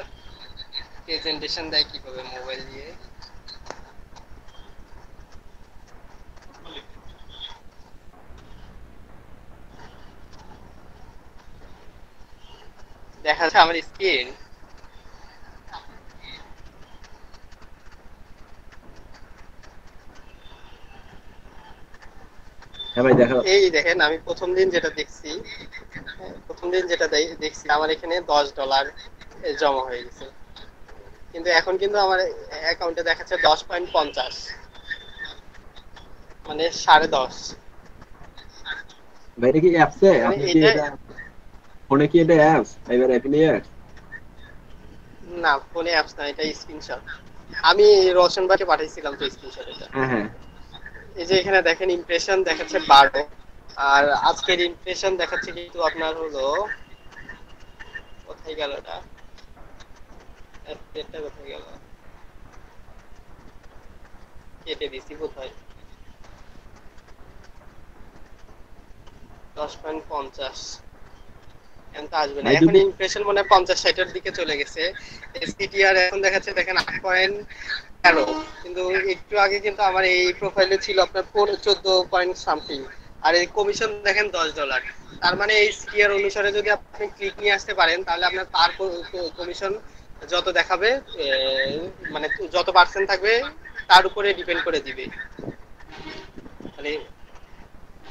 প্রেজেন্টেশন দেয় কিভাবে মোবাইল দিয়ে। দেখা যাচ্ছে আমার স্ক্রিন। হ্যাঁ ভাই, দেখা। এই দেখেন, আমি প্রথম দিন যেটা দেখছি, প্রথম দিন যেটা দেখছি আমার এখানে $10 জমা হয়ে গেছে, কিন্তু এখন কিন্তু আমার অ্যাকাউন্টে দেখাচ্ছে 10.50, মানে 10.5। ভাই, এটা কি অ্যাপসে? মানে আপনি কি এটা এটা ফোনে কি এটা অ্যাপস ফাইবার অ্যাফিলিয়েট? না, ফোনে অ্যাপস না, এটা স্ক্রিনশট। আমি রোশন ভাইকে পাঠাইছিলাম তো স্ক্রিনশট এটা। হ্যাঁ হ্যাঁ। এই যে এখানে দেখেন ইমপ্রেশন দেখাচ্ছে 12, আর আজকের ইমপ্রেশন দেখাচ্ছে কিন্তু আপনার হলো, কোথায় গেল এটা, এটা কোথায় গেল, কেটে দিছি কোথায়, 10.50। এখন তো আসবে না, ভাই এখন যদি ইমপ্রেশন মনে হয় 50-60 এর দিকে চলে গেছে। এসটিআর এখন দেখাচ্ছে দেখেন 8.13, কিন্তু একটু আগে কিন্তু আমার এই প্রোফাইলে ছিল আপনার 14 পয়েন্ট সামথিং, আর এই কমিশন দেখেন $10। তার মানে এই সিটিআর অনুসারে যদি আপনি ক্লিক নিয়ে আসতে পারেন তাহলে আপনার পার কমিশন যত দেখাবে মানে যত পার্সেন্ট থাকবে তার উপরে ডিপেন্ড করে দিবে মানে।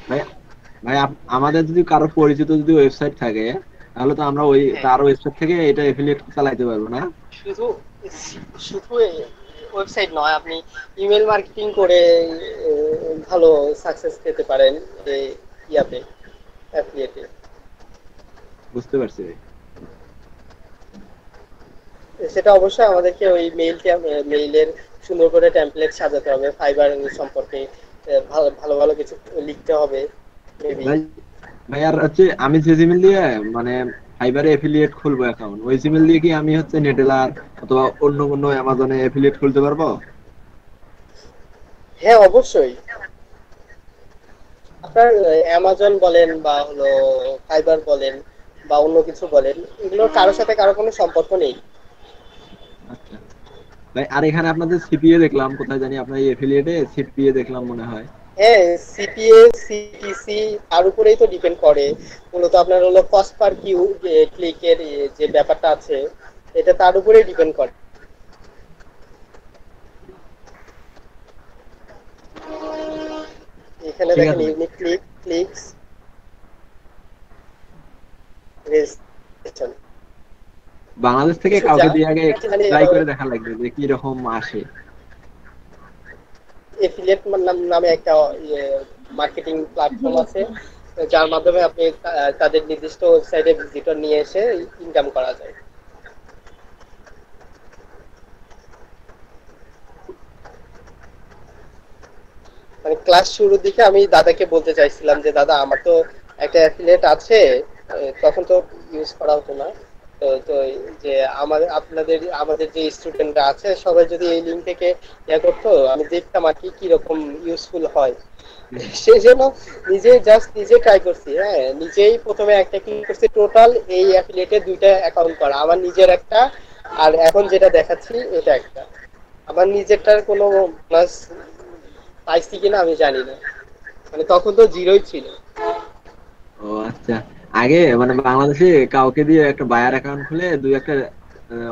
ভাই ভাই আমাদের যদি কারো পরিচিত যদি ওয়েবসাইট থাকে তাহলে তো আমরা ওই হ্যাঁ, তার ওয়েবসাইট থেকে এটা এফিলিয়েট চালাইতে পারবো না? শুধু শুধু ওয়েবসাইট নয়, আপনি ইমেল মার্কেটিং করে ভালো সাকসেস পেতে পারেন এই ইয়াতে, অ্যাফিলিয়েটে। বুঝতে পারছি ভাই। সেটা অবশ্যই আমাদেরকে ওই মেইলের সুন্দর করে টেমপ্লেট সাজাতে হবে, ফাইবার সম্পর্কে ভালো ভালো ভালো কিছু লিখতে হবে মেবি। ভাই ভাই আর হচ্ছে আমি যে জিমেল দিয়ে মানে ফাইবারে এফিলিয়েট খুলবো অ্যাকাউন্ট, ওই জিমেল দিয়ে কি আমি হচ্ছে নেটেলার অথবা অন্য কোনো অ্যামাজনে এফিলিয়েট খুলতে পারবো? হ্যাঁ অবশ্যই, আপনার অ্যামাজন বলেন বা হলো ফাইবার বলেন বা অন্য কিছু বলেন, এগুলোর কারোর সাথে কারো কোনো সম্পর্ক নেই। আচ্ছা ভাই, আর এখানে আপনাদের সিপিএ দেখলাম, কোথায় জানি আপনার এই এফিলিয়েটে সিপিএ দেখলাম মনে হয়। হ্যাঁ, সিপিএ সিটিসি তার উপরেই তো ডিপেন্ড করে মূলত। আপনার হলো কস্ট পার কিউ ক্লিকের যে ব্যাপারটা আছে এটা তার উপরেই ডিপেন্ড করে। এখানে ঠিক দেখেন আছে। Unique clicks registration. বাংলাদেশ থেকে কাউকে দিয়ে আগে ট্রাই করে দেখা লাগবে যে কি রকম আসে। এফিলিয়েট নামে একটা মার্কেটিং প্ল্যাটফর্ম আছে যার মাধ্যমে আপনি তাদের নির্দিষ্ট ওয়েবসাইটে ভিজিটর নিয়ে এসে ইনকাম করা যায়। মানে ক্লাস শুরুর দিকে আমি দাদাকে বলতে চাইছিলাম যে দাদা আমার তো একটা অ্যাফিলিয়েট আছে, তখন তো ইউজ করা হতো না, তো তো যে আমাদের যে স্টুডেন্টরা আছে সবাই যদি এই লিঙ্ক থেকে ইয়ে করতো আমি দেখতাম আর কি কিরকম ইউজফুল হয়। সেই জন্য নিজে ট্রাই করছি। হ্যাঁ, নিজেই প্রথমে একটা কি করছি, টোটাল এই অ্যাফিলিয়েটে 2টা অ্যাকাউন্ট করা, আমার নিজের একটা আর এখন যেটা দেখাচ্ছি এটা একটা। আমার নিজেরটার কোনো প্লাস পাইছি কিনা আমি জানি না, মানে তখন তো জিরোই ছিল। ও আচ্ছা, আগে মানে বাংলাদেশে কাউকে দিয়ে একটা বায়ার অ্যাকাউন্ট খুলে দুই একটা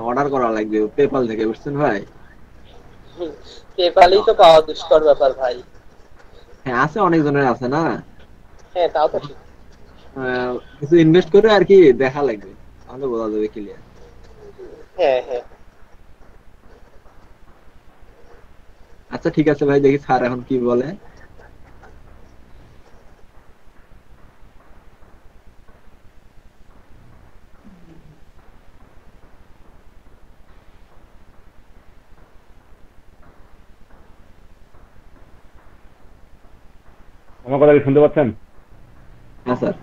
অর্ডার করা লাগবে পেপাল থেকে, বুঝছেন ভাই? পেপালেই তো পাওয়া দুষ্কর ব্যাপার ভাই। হ্যাঁ আছে, অনেক জনের আছে না। হ্যাঁ তাও তো ঠিক। কিছু ইনভেস্ট করে আর কি দেখা লাগবে, তাহলে বোঝা যাবে ক্লিয়ার। হ্যাঁ হ্যাঁ, আচ্ছা ঠিক আছে ভাই, দেখি স্যার এখন কি বলে। আমার কথা কি শুনতে পাচ্ছেন? হ্যাঁ স্যার।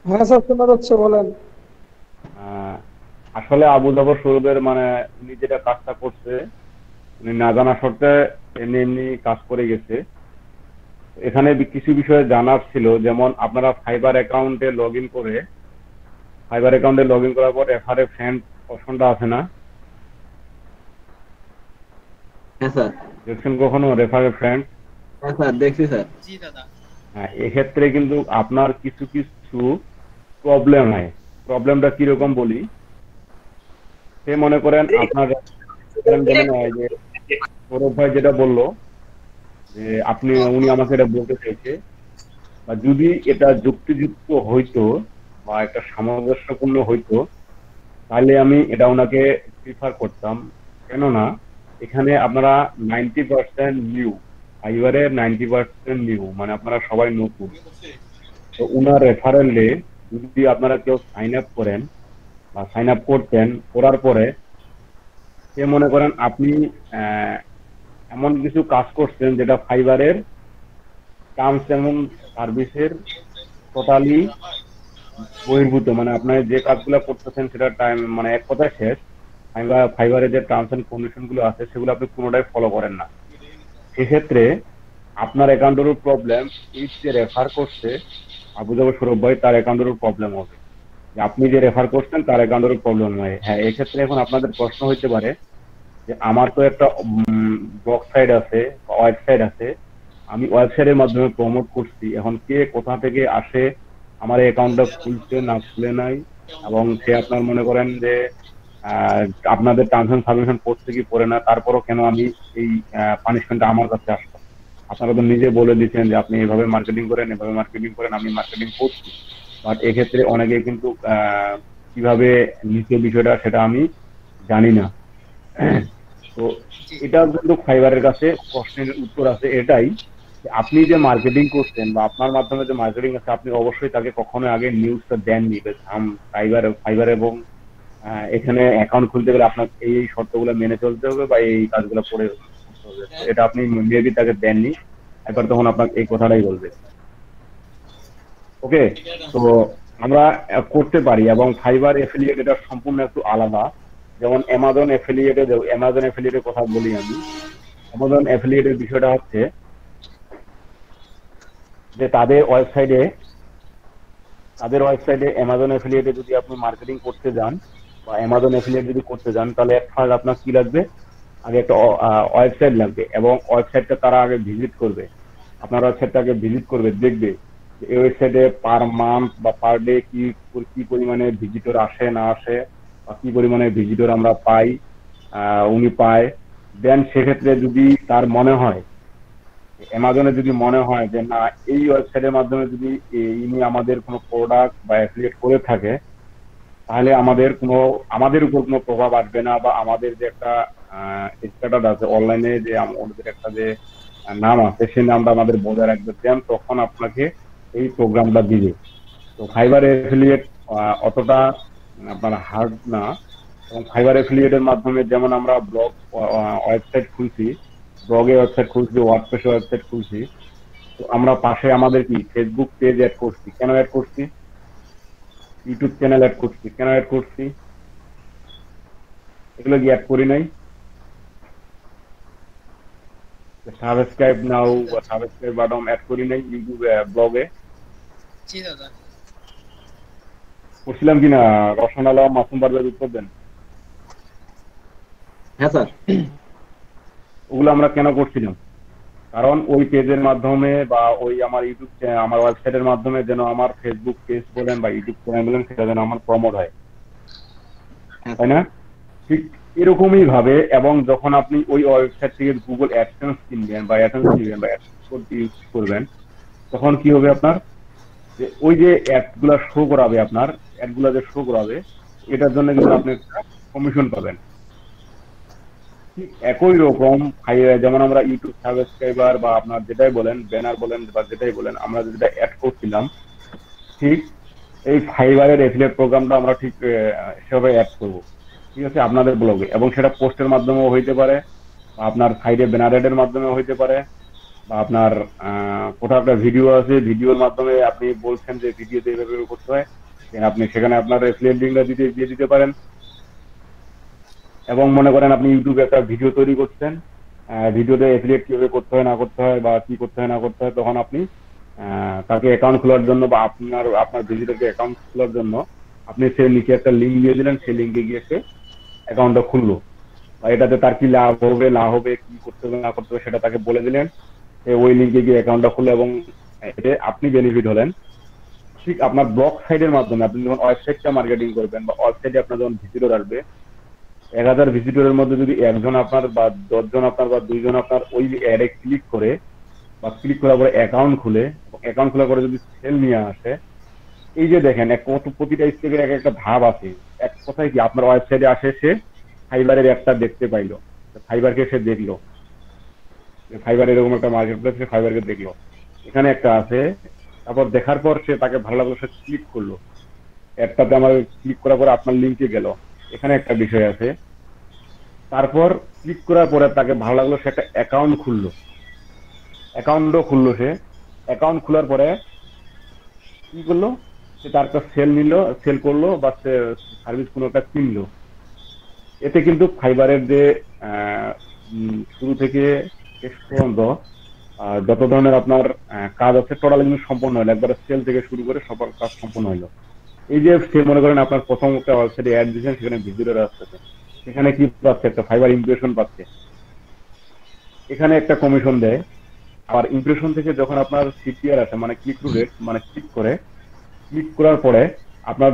হ্যাঁ স্যার শোনা যাচ্ছে, বলেন। আসলে আবু জাফর সৌরভের মানে উনি যেটা কাজটা করছে উনি না জানা সত্ত্বে এমনি এমনি কাজ করে গেছে। এখানে কিছু বিষয়ে জানার ছিল, যেমন আপনারা ফাইবার অ্যাকাউন্টে লগ ইন করার পর এফআরএ ফ্রেন্ড অপশনটা আছে না? হ্যাঁ স্যার। দেখছেন কখনো রেফারে ফ্রেন্ড? হ্যাঁ স্যার দেখছি স্যার। জি দাদা। হ্যাঁ, এক্ষেত্রে কিন্তু আপনার কিছু কিছু প্রবলেম হয়। প্রবলেমটা কিরকম বলি, সে মনে করেন আপনার যেমন যে সৌরভ ভাই যেটা বললো যে উনি আমাকে এটা বলতে চাইছে, বা যদি এটা যুক্তিযুক্ত হইতো বা একটা সামঞ্জস্যপূর্ণ হইতো তাহলে আমি এটা ওনাকে প্রিফার করতাম। কেননা এখানে আপনারা 90% নিউ, ফাইবারের 90% নিউ, মানে আপনারা সবাই নতুন। তো উনার রেফারেলে যদি আপনারা কেউ সাইন আপ করেন বা সাইন আপ করার পরে সে মনে করেন আপনি এমন কিছু কাজ করছেন যেটা ফাইবারের টার্মস এন্ড সার্ভিসের টোটালি বহির্ভূত, মানে আপনার যে কাজগুলো করতেছেন সেটা টাইম মানে এক কথায় শেষ। ফাইবারের যে টার্মস এন্ড কন্ডিশন গুলো আছে সেগুলো আপনি কোনোটাই ফলো করেন না। সেক্ষেত্রে আপনার অ্যাকাউন্টেরও প্রবলেম, এই যে রেফার করছে আবু জাফর সৌরভ ভাই, তার অ্যাকাউন্টেরও প্রবলেম হবে। যে আপনি যে রেফার করছেন তার অ্যাকাউন্টের প্রবলেম নয়। হ্যাঁ, এক্ষেত্রে এখন আপনাদের প্রশ্ন হইতে পারে যে আমার তো একটা ব্লগ সাইট আছে বা ওয়েবসাইট আছে, আমি ওয়েবসাইটের মাধ্যমে প্রমোট করছি, এখন কে কোথা থেকে আসে, আমার অ্যাকাউন্টটা খুলছে না খুলে নাই, এবং সে আপনার মনে করেন যে আপনাদের টার্মস এন্ড সাবমিশন পড়ছে কি পড়ে না, তারপরও কেন আমি এই পানিশমেন্টটা আমার কাছে আসলো? আপনারা তো নিজে বলে দিচ্ছেন যে আপনি এভাবে মার্কেটিং করেন, এভাবে মার্কেটিং করেন, আমি মার্কেটিং করছি, বাট এক্ষেত্রে অনেকে কিন্তু কিভাবে নিচে বিষয়টা সেটা আমি জানি না। তো এটা কিন্তু ফাইবারের কাছে প্রশ্নের উত্তর আছে এটাই, আপনি যে মার্কেটিং করছেন বা আপনার মাধ্যমে যে মার্কেটিং আছে, আপনি অবশ্যই তাকে কখনো আগে নিউজটা দেননি ফাইবার এবং এখানে অ্যাকাউন্ট খুলতে গেলে আপনার এই শর্তগুলো মেনে চলতে হবে বা এই কাজগুলো করে করতে হবে। এটা আপনি মেবি তাকে দেননি, একবার তখন আপনার এই কথাটাই বলবে। ওকে, তো আমরা করতে পারি, এবং ফাইবার এফিলিয়েট এটা সম্পূর্ণ একটু আলাদা। যেমন অ্যামাজন এফিলিয়েটের কথা বলি আমি। অ্যামাজন এফিলিয়েটের বিষয়টা হচ্ছে যে তাদের ওয়েবসাইটে অ্যামাজন এফিলিয়েটে যদি আপনি মার্কেটিং করতে যান বা অ্যামাজন এফিলিয়েট যদি করতে যান, তাহলে ফার্স্ট আপনার কি লাগবে, আগে একটা ওয়েবসাইট লাগবে, এবং ওয়েবসাইটটা তারা আগে ভিজিট করবে, আপনার ওয়েবসাইটটা আগে ভিজিট করবে, দেখবে এই ওয়েবসাইটে পার মান্থ বা পার ডে কি পরিমাণে ভিজিটর আসে না আসে, বা কি পরিমাণে ভিজিটর আমরা পাই, উনি পায়। দেন সেক্ষেত্রে যদি তার মনে হয়, অ্যামাজনে যদি মনে হয় যে না, এই ওয়েবসাইটের মাধ্যমে যদি ইনি আমাদের কোনো প্রোডাক্ট বা অ্যাফিলিয়েট করে থাকে, তাহলে আমাদের উপর কোনো প্রভাব আসবে না, বা আমাদের যে একটা স্ট্যাটাস আছে অনলাইনে, যে আমাদের একটা যে নাম আছে সেই নামটা আমাদের বজায় রাখবে, দেন তখন আপনাকে এই প্রোগ্রামটা দিবে। তো ফাইবার এফিলিয়েট অতটা আপনার হার্ড না, এবং ফাইবার এফিলিয়েটের মাধ্যমে যেমন আমরা ব্লগ ওয়েবসাইট খুলছি, ব্লগে ওয়েবসাইট খুলছি, ওয়ার্ডপ্রেসে ওয়েবসাইট খুলছি, তো আমরা পাশে আমাদের কি ফেসবুক পেজ অ্যাড করছি, কেন অ্যাড করছি? ইউটিউব চ্যানেল অ্যাড করছি, কেন অ্যাড করছি? এগুলো কি অ্যাড করি নাই? সাবস্ক্রাইব নাও বা সাবস্ক্রাইব বাটন অ্যাড করি নাই ইউটিউব ব্লগে? জি দাদা, করছিলাম কিনা? রশন আলম, মাসুম পারভেজ উত্তর দেন। হ্যাঁ স্যার। ওগুলো আমরা কেন করছিলাম? কারণ ওই পেজের মাধ্যমে বা ওই আমার ওয়েবসাইটের মাধ্যমে যেন আমার ফেসবুক পেজ বলেন বা ইউটিউব চ্যানেল বলেন, সেটা যেন আমার প্রমোট হয়, তাই না? ঠিক এরকমই ভাবে, এবং যখন আপনি ওই ওয়েবসাইট থেকে গুগল অ্যাডসেন্স কিনবেন বা অ্যাডসেন্স ইউজ করবেন, তখন কি হবে আপনার, যে ওই যে অ্যাডগুলা শো করাবে, আপনার অ্যাডগুলা যে শো করাবে, এটার জন্য কিন্তু আপনি কমিশন পাবেন। ঠিক একই রকম যেমন আমরা ইউটিউব সাবস্ক্রাইবার বা আপনার যেটাই বলেন, ব্যানার বলেন বা যেটাই বলেন, আমরা যেটা অ্যাড করছিলাম, ঠিক এই ফাইবারের এফিলিয়েট প্রোগ্রামটা আমরা ঠিক সেভাবে অ্যাড করবো, ঠিক আছে, আপনাদের ব্লগে, এবং সেটা পোস্টের মাধ্যমেও হইতে পারে, বা আপনার সাইডে ব্যানার এডের মাধ্যমেও হইতে পারে, বা আপনার কোথাও একটা ভিডিও আছে, ভিডিওর মাধ্যমে আপনি বলছেন যে ভিডিওতে এইভাবে করতে হয়, আপনি সেখানে আপনার এফিলিয়েট লিঙ্কটা দিয়ে দিতে পারেন। এবং মনে করেন আপনি ইউটিউবে একটা ভিডিও তৈরি করছেন, ভিডিওতে এফিলিয়েট কিভাবে করতে হয় না করতে হয় বা কি করতে হয় না করতে হয়, তখন আপনি তাকে অ্যাকাউন্ট খোলার জন্য বা আপনার ভিজিটরকে অ্যাকাউন্ট খোলার জন্য আপনি সে নিচে একটা লিঙ্ক দিয়ে দিলেন, সেই লিঙ্কে গিয়ে সে অ্যাকাউন্টটা খুললো, বা এটাতে তার কি লাভ হবে না হবে, কি করতে হবে না করতে হবে সেটা তাকে বলে দিলেন, সে ওই লিঙ্কে গিয়ে অ্যাকাউন্টটা খুললো, এবং এতে আপনি বেনিফিট হলেন। ঠিক আপনার ব্লগ সাইটের মাধ্যমে আপনি যখন ওয়েবসাইটটা মার্কেটিং করবেন বা ওয়েবসাইটে আপনার যখন ভিজিটর আসবে, 1000 ভিজিটরের মধ্যে যদি একজন আপনার বা 10 জন আপনার বা 2 জন আপনার ওই অ্যাডে ক্লিক করে বা ক্লিক করার পরে অ্যাকাউন্ট খুলে, অ্যাকাউন্ট খোলার পরে যদি সেল নিয়ে আসে, এই যে দেখেন প্রতিটা স্টেপের এক একটা ধাপ আছে। এক কথায় কি, আপনার ওয়েবসাইটে আসে, সে ফাইবারের একটা দেখতে পাইলো, ফাইবারকে সে দেখলো, ফাইবার এরকম একটা মার্কেট প্লেস, সে ফাইবারকে দেখলো, এখানে একটা আছে, তারপর দেখার পর সে তাকে ভালো লাগলো, সে ক্লিক করলো, অ্যাডটাতে আমার ক্লিক করার পরে আপনার লিঙ্কে গেল, এখানে একটা বিষয় আছে। তারপর ক্লিক করার পরে তাকে ভালো লাগলো, সে একটা অ্যাকাউন্ট খুললো, সে অ্যাকাউন্ট খোলার পরে কি করলো, সে তার একটা সেল করলো বা সে সার্ভিস কোনো একটা কিনলো। এতে কিন্তু ফাইবারের যে শুরু থেকে শেষ পর্যন্ত যত ধরনের আপনার কাজ আছে টোটাল কিন্তু সম্পন্ন হলো, একবারে সেল থেকে শুরু করে সকল কাজ সম্পন্ন হলো। এই যে সে মনে করেন আপনার প্রথম একটা ওয়েবসাইটে অ্যাড দিয়েছেন, সেখানে ভিজিটর আসতেছে, সেখানে কি পাচ্ছে, একটা ফাইবার ইমপ্রেশন পাচ্ছে, এখানে একটা কমিশন দেয়। আর ইমপ্রেশন থেকে যখন আপনার সিপিআর আসে, মানে ক্লিক টু রেট, মানে ক্লিক করার পরে আপনার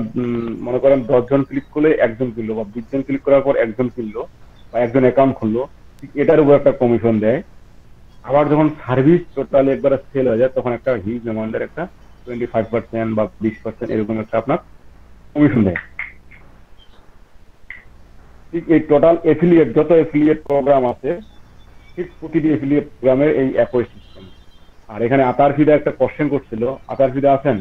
মনে করেন 10 জন ক্লিক করলে একজন কিনলো, বা 20 জন ক্লিক করার পর একজন কিনলো, বা একজন অ্যাকাউন্ট খুললো, এটার উপর একটা কমিশন দেয়। আবার যখন সার্ভিস টোটাল একবার সেল হয়ে যায়, তখন একটা হিউজ অ্যামাউন্টের একটা 25% বা 20% এরকম একটা আপনার কমিশন দেয়। ঠিক এই টোটাল এফিলিয়েট, যত এফিলিয়েট প্রোগ্রাম আছে, ঠিক প্রতিটি এফিলিয়েট প্রোগ্রামের এই একই সিস্টেম। আর এখানে আতার ফিদা একটা কোশ্চেন করছিল, আতার ফিদা আছেন?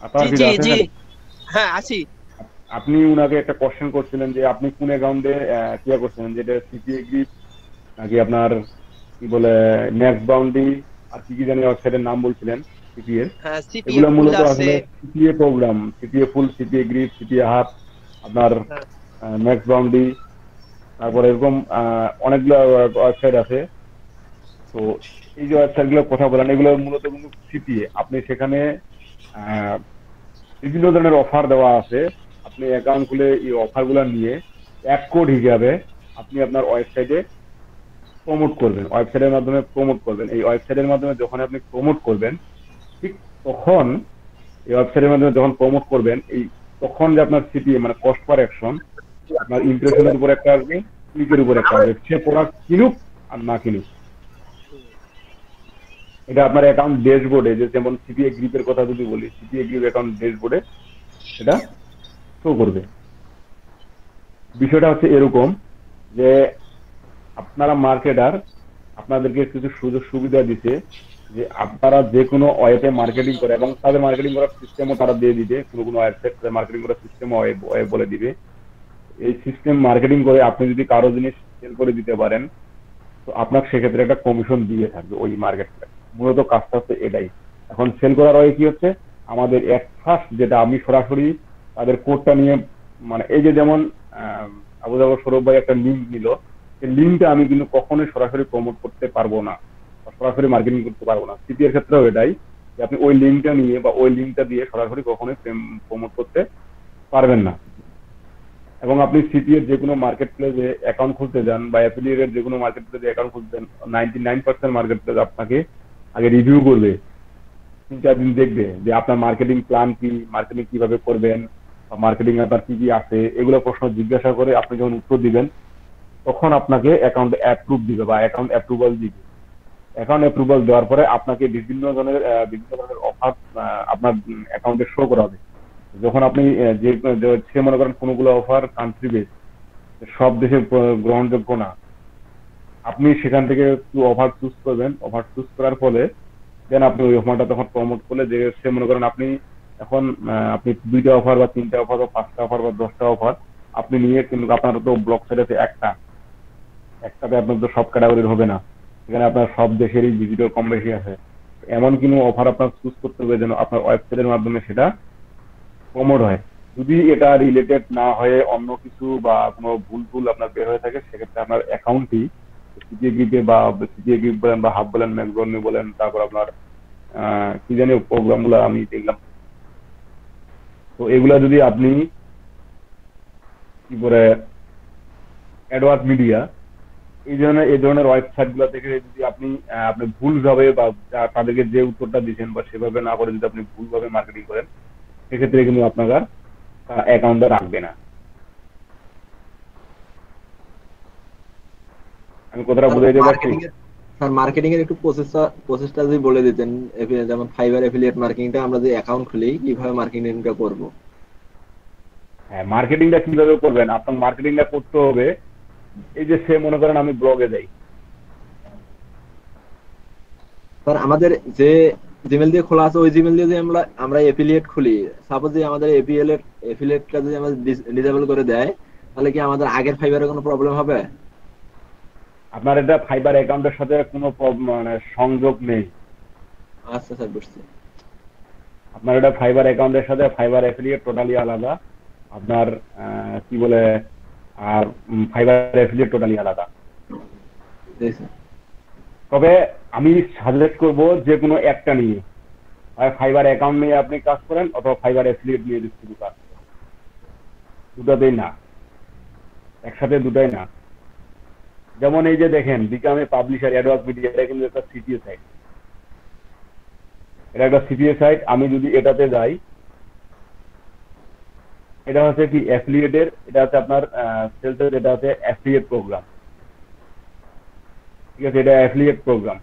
আতার জি ফিদা জি আছেন? জি, হ্যাঁ আছি। আপনি উনাকে একটা কোশ্চেন করছিলেন যে আপনি কোন অ্যাকাউন্টে কি করছিলেন, যেটা সিপিএ গ্রিপ নাকি আপনার কি বলে নেক্সট বাউন্ডি, আর কি কি জানি ওয়েবসাইটের নাম বলছিলেন সিপিএ। হ্যাঁ, সিপিএ এগুলো ফুল মূলত আছে। আসলে সিপিএ প্রোগ্রাম, সিপিএ ফুল, সিপিএ গ্রিপ, সিপিএ হাব, আপনার নেক্সট বাউন্ডি, তারপরে এরকম অনেকগুলো ওয়েবসাইট আছে। তো এই যে ওয়েবসাইট গুলোর কথা বলেন, এগুলো মূলত কিন্তু সিপিএ। আপনি সেখানে বিভিন্ন ধরনের অফার দেওয়া আছে, আপনি অ্যাকাউন্ট খুলে এই অফার গুলো নিয়ে এক কোড হিসাবে আপনি আপনার ওয়েবসাইটে প্রমোট করবেন, ওয়েবসাইটের মাধ্যমে প্রমোট করবেন। এই ওয়েবসাইটের মাধ্যমে যখন আপনি প্রমোট করবেন, ঠিক তখন এই ওয়েবসাইটের মাধ্যমে যখন প্রমোট করবেন, এই তখন যে আপনার সিপিএ মানে কস্ট পার অ্যাকশন, আপনার ইমপ্রেশনের উপর একটা আসবে, ক্লিকের উপর একটা আসবে, সে প্রোডাক্ট কিনুক আর না কিনুক। এটা আপনার অ্যাকাউন্ট ড্যাশবোর্ডে, যে যেমন সিপিএ গ্রিপের কথা যদি বলি, সিপিএ গ্রিপ অ্যাকাউন্ট ড্যাশবোর্ডে এটা শো করবে। বিষয়টা হচ্ছে এরকম যে আপনারা মার্কেটার, আপনাদেরকে কিছু সুযোগ সুবিধা দিতে, যে আপনারা যে কোনো ওয়েবে মার্কেটিং করে, এবং তাদের মার্কেটিং করার সিস্টেমও তারা দিয়ে দিবে, কোনো কোনো ওয়েবসাইট মার্কেটিং করার সিস্টেমও বলে দিবে। এই সিস্টেম মার্কেটিং করে আপনি যদি কারো জিনিস সেল করে দিতে পারেন, তো আপনার সেক্ষেত্রে একটা কমিশন দিয়ে থাকবে ওই মার্কেট প্লেস। মূলত কাজটা হচ্ছে এটাই। এখন সেল করার আগে কি হচ্ছে, আমাদের এক ফার্স্ট যেটা আমি সরাসরি তাদের কোডটা নিয়ে, মানে এই যে যেমন আবু জাফর সৌরভ ভাই একটা লিঙ্ক নিল, সেই লিঙ্কটা আমি কিন্তু কখনোই সরাসরি প্রমোট করতে পারবো না, সরাসরি মার্কেটিং করতে পারবো না। সিপি এর ক্ষেত্রেও এটাই, যে আপনি ওই লিঙ্কটা নিয়ে বা ওই লিঙ্কটা দিয়ে সরাসরি কখনোই প্রমোট করতে পারবেন না। এবং আপনি সিপি এর যে কোনো মার্কেট প্লেসে অ্যাকাউন্ট খুলতে যান, বা অ্যাফিলিয়েটের যে কোনো মার্কেট প্লেসে অ্যাকাউন্ট খুলতে যান, 99% মার্কেট প্লেস আপনাকে আগে রিভিউ করবে, 3-4 দিন দেখবে যে আপনার মার্কেটিং প্ল্যান কি, মার্কেটিং কিভাবে করবেন, বা মার্কেটিং আপনার কি কি আছে, এগুলো প্রশ্ন জিজ্ঞাসা করে আপনি যখন উত্তর দিবেন, তখন আপনাকে অ্যাকাউন্ট অ্যাপ্রুভ দিবে বা অ্যাকাউন্ট অ্যাপ্রুভাল দিবে। অ্যাকাউন্ট অ্যাপ্রুভাল দেওয়ার পরে আপনাকে বিভিন্ন ধরনের অফার আপনার অ্যাকাউন্টে শো করা হবে। যখন আপনি যে সে মনে করেন কোনগুলো অফার কান্ট্রি বেস, সব দেশে গ্রহণযোগ্য না, আপনি সেখান থেকে অফার চুজ করবেন। অফার চুজ করার ফলে দেন আপনি ওই অফারটা তখন প্রমোট করলে, যে সে মনে করেন আপনি এখন আপনি 2টা অফার বা 3টা অফার বা 5টা অফার বা 10টা অফার আপনি নিয়ে, কিন্তু আপনার তো ব্লক সাইড আছে একটাতে আপনার তো সব ক্যাটাগরির হবে না, সেখানে আপনার সব দেশেরই ভিজিটর কম বেশি আছে। এমন কোনো অফার আপনার চুজ করতে হবে যেন আপনার ওয়েবসাইটের মাধ্যমে সেটা প্রমোট হয়। যদি এটা রিলেটেড না হয়ে অন্য কিছু বা কোনো ভুল আপনার বের হয়ে থাকে, সেক্ষেত্রে আপনার অ্যাকাউন্টটি সিপিএ গ্রিপে বা সিপিএ গ্রিপ বলেন বা হাব বলেন, ম্যাকজর্নি বলেন, তারপর আপনার কি জানি প্রোগ্রাম গুলো আমি দেখলাম, তো এগুলা যদি আপনি কি করে অ্যাডওয়ার্ড মিডিয়া এই ধরনের ওয়েবসাইট গুলো থেকে যদি আপনি ভুলভাবে বা তাদেরকে যে উত্তরটা দিচ্ছেন বা সেভাবে না করে যদি আপনি ভুলভাবে মার্কেটিং করেন, সেক্ষেত্রে কিন্তু আপনার অ্যাকাউন্টটা রাখবে না। আমি কথাটা বুঝাই দিতে পারছি? স্যার মার্কেটিং এর একটু প্রসেসটা যদি বলে দিতেন, যেমন ফাইবার এফিলিয়েট মার্কেটিংটা আমরা যে অ্যাকাউন্ট খুলি কিভাবে মার্কেটিংটা করব? হ্যাঁ, মার্কেটিংটা কিভাবে করবেন, আপনার মার্কেটিংটা করতে হবে এই যে সে মনে করেন আমি ব্লগে যাই, স্যার আমাদের যে জিমেল দিয়ে খোলা আছে ওই জিমেল দিয়ে যে আমরা এফিলিয়েট খুলি, সাপোজ যে আমাদের এফিলিয়েটটা যদি আমাদের ডিসেবল করে দেয়, তাহলে কি আমাদের আগের ফাইবারে কোনো প্রবলেম হবে? আপনার এটা ফাইবার অ্যাকাউন্টের সাথে কোনো মানে সংযোগ নেই। আচ্ছা স্যার, বুঝছি। আপনার এটা ফাইবার অ্যাকাউন্টের সাথে ফাইবার অ্যাফিলিয়েট টোটালি আলাদা, আপনার কি বলে, আর ফাইবার অ্যাফিলিয়েট টোটালি আলাদা। তবে আমি সাজেস্ট করব যে কোনো একটা নিয়ে, হয় ফাইবার অ্যাকাউন্ট নিয়ে আপনি কাজ করেন অথবা ফাইবার অ্যাফিলিয়েট নিয়ে শুধু কাজ করেন, দুটাতেই না, একসাথে দুটাই না। যেমন এই যে দেখেন বিকামে পাবলিশার অ্যাডভান্স মিডিয়া, এটা কিন্তু একটা সিপিএ সাইট, এটা একটা সিপিএ সাইট। আমি যদি এটাতে যাই, এটা হচ্ছে কি অ্যাফিলিয়েটের, এটা হচ্ছে আপনার সেলসের, এটা হচ্ছে অ্যাফিলিয়েট প্রোগ্রাম, ঠিক আছে, এটা অ্যাফিলিয়েট প্রোগ্রাম।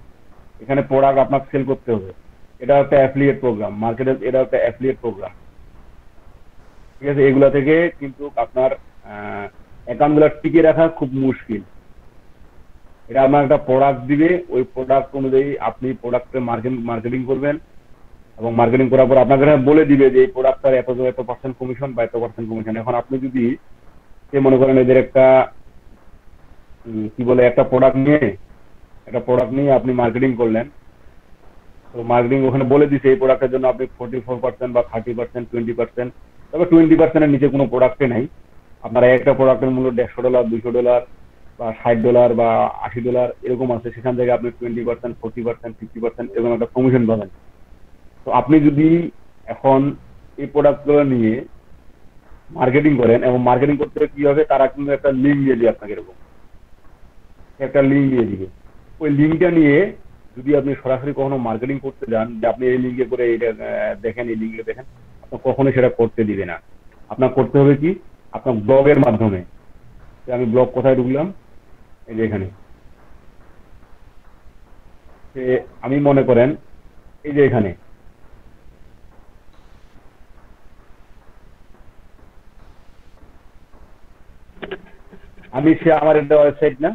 এখানে প্রোডাক্ট আপনাকে সেল করতে হবে, এটা একটা অ্যাফিলিয়েট প্রোগ্রাম। মার্কেটের এটা একটা অ্যাফিলিয়েট প্রোগ্রাম, ঠিক আছে। এগুলা থেকে কিন্তু আপনার অ্যাকাউন্টগুলো টিকে রাখা খুব মুশকিল। এটা আপনার একটা প্রোডাক্ট দিবে, ওই প্রোডাক্ট অনুযায়ী আপনি প্রোডাক্টের মার্কেটিং করবেন, এবং মার্কেটিং করার পর আপনাকে বলে দিবে যে এই প্রোডাক্টটার এত পার্সেন্ট কমিশন বা এত পার্সেন্ট কমিশন। এখন আপনি যদি মনে করেন এদের একটা কি বলে একটা প্রোডাক্ট নিয়ে আপনি মার্কেটিং করলেন, তো মার্কেটিং ওখানে বলে দিচ্ছে এই প্রোডাক্টের জন্য আপনি 44% বা 30%, 20%, তবে 20%-এর নিচে কোনো প্রোডাক্টে নাই। আপনারা একটা প্রোডাক্টের মূল্য $150, $200 বা $60 বা $80 এরকম আছে, সেখান থেকে আপনি 20%, 40%, 50% এরকম একটা কমিশন পাবেন। তো আপনি যদি এখন এই প্রোডাক্টগুলো নিয়ে মার্কেটিং করেন, এবং মার্কেটিং করতে কি হবে, তারা কিন্তু একটা লিঙ্ক দিয়ে দিবে আপনাকে, এরকম একটা লিঙ্ক দিয়ে দিবে। ওই লিঙ্কটা নিয়ে যদি আপনি সরাসরি কখনো মার্কেটিং করতে যান, যে আপনি এই লিঙ্কে করে এটা দেখেন, এই লিঙ্কে দেখেন, আপনার কখনোই সেটা করতে দিবে না। আপনার করতে হবে কি, আপনার ব্লগের মাধ্যমে। আমি ব্লগ কোথায় ঢুকলাম, এই যে এখানে, আমি মনে করেন এই যে এখানে আমি আমার একটা ওয়েবসাইট না,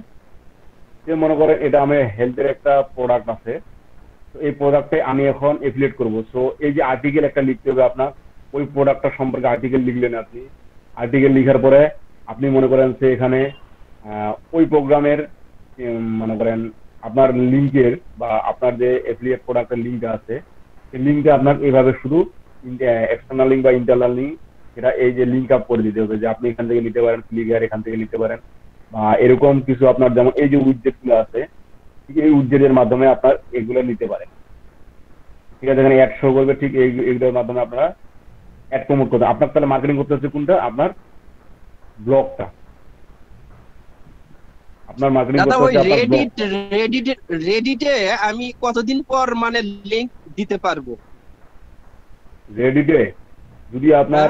যে মনে করেন এটা আমার হেলথের একটা প্রোডাক্ট আছে, তো এই প্রোডাক্টে আমি এখন এফিলিয়েট করব। সো এই যে আর্টিকেল একটা লিখতে হবে আপনার, ওই প্রোডাক্টটা সম্পর্কে আর্টিকেল লিখলেন। আপনি আর্টিকেল লিখার পরে আপনি মনে করেন যে এখানে ওই প্রোগ্রামের মনে করেন আপনার লিঙ্কের বা আপনার যে এফিলিয়েট প্রোডাক্টের লিঙ্কটা আছে, সেই লিঙ্কটা আপনার এইভাবে শুধু এক্সটার্নাল লিঙ্ক বা ইন্টারনাল লিঙ্ক, সেটা এই যে লিঙ্ক আপ করে দিতে হবে, যে আপনি এখান থেকে নিতে পারেন, ক্লিকার এখান থেকে নিতে পারেন, বা এরকম কিছু আপনার যেমন এই যে উইডজেট গুলো আছে, এই উইডজেটের মাধ্যমে আপনার এগুলো নিতে পারেন, ঠিক আছে। এখানে অ্যাড শো করবে, ঠিক এইগুলোর মাধ্যমে আপনারা অ্যাড প্রমোট করতে। আপনার তাহলে মার্কেটিং করতে হচ্ছে কোনটা, আপনার ব্লগটা, আপনার মার্কেটিং করতে হচ্ছে আপনার রেডিটে আমি কতদিন পর মানে লিংক দিতে পারবো? রেডিটে যদি আপনার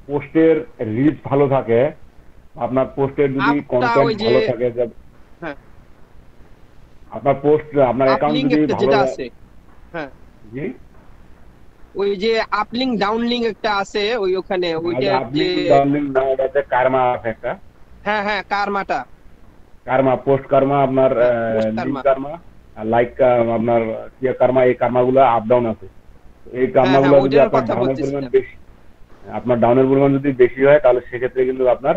পোস্টের রিচ ভালো থাকে, আপনার পোস্টের যদি কন্টেন্ট ভালো থাকে, আপনার পোস্ট আপনার অ্যাকাউন্ট যদি ভালো আছে, হ্যাঁ জি, ওই যে আপলিংক ডাউনলিংক একটা আছে, ওই ওখানে ওইটা যে ডাউনলিংক না, ওটাতে কারমা আছে একটা, হ্যাঁ হ্যাঁ কারমা পোস্ট কারমা, আপনার লিংক কারমা, লাইক আপনার কি কারমা, এই কারমাগুলো আপ ডাউন আছে। এই কারমাগুলো যদি আপনার ডাউনের পরিমাণ বেশি, আপনার ডাউনের পরিমাণ যদি বেশি হয়, তাহলে সেক্ষেত্রে কিন্তু আপনার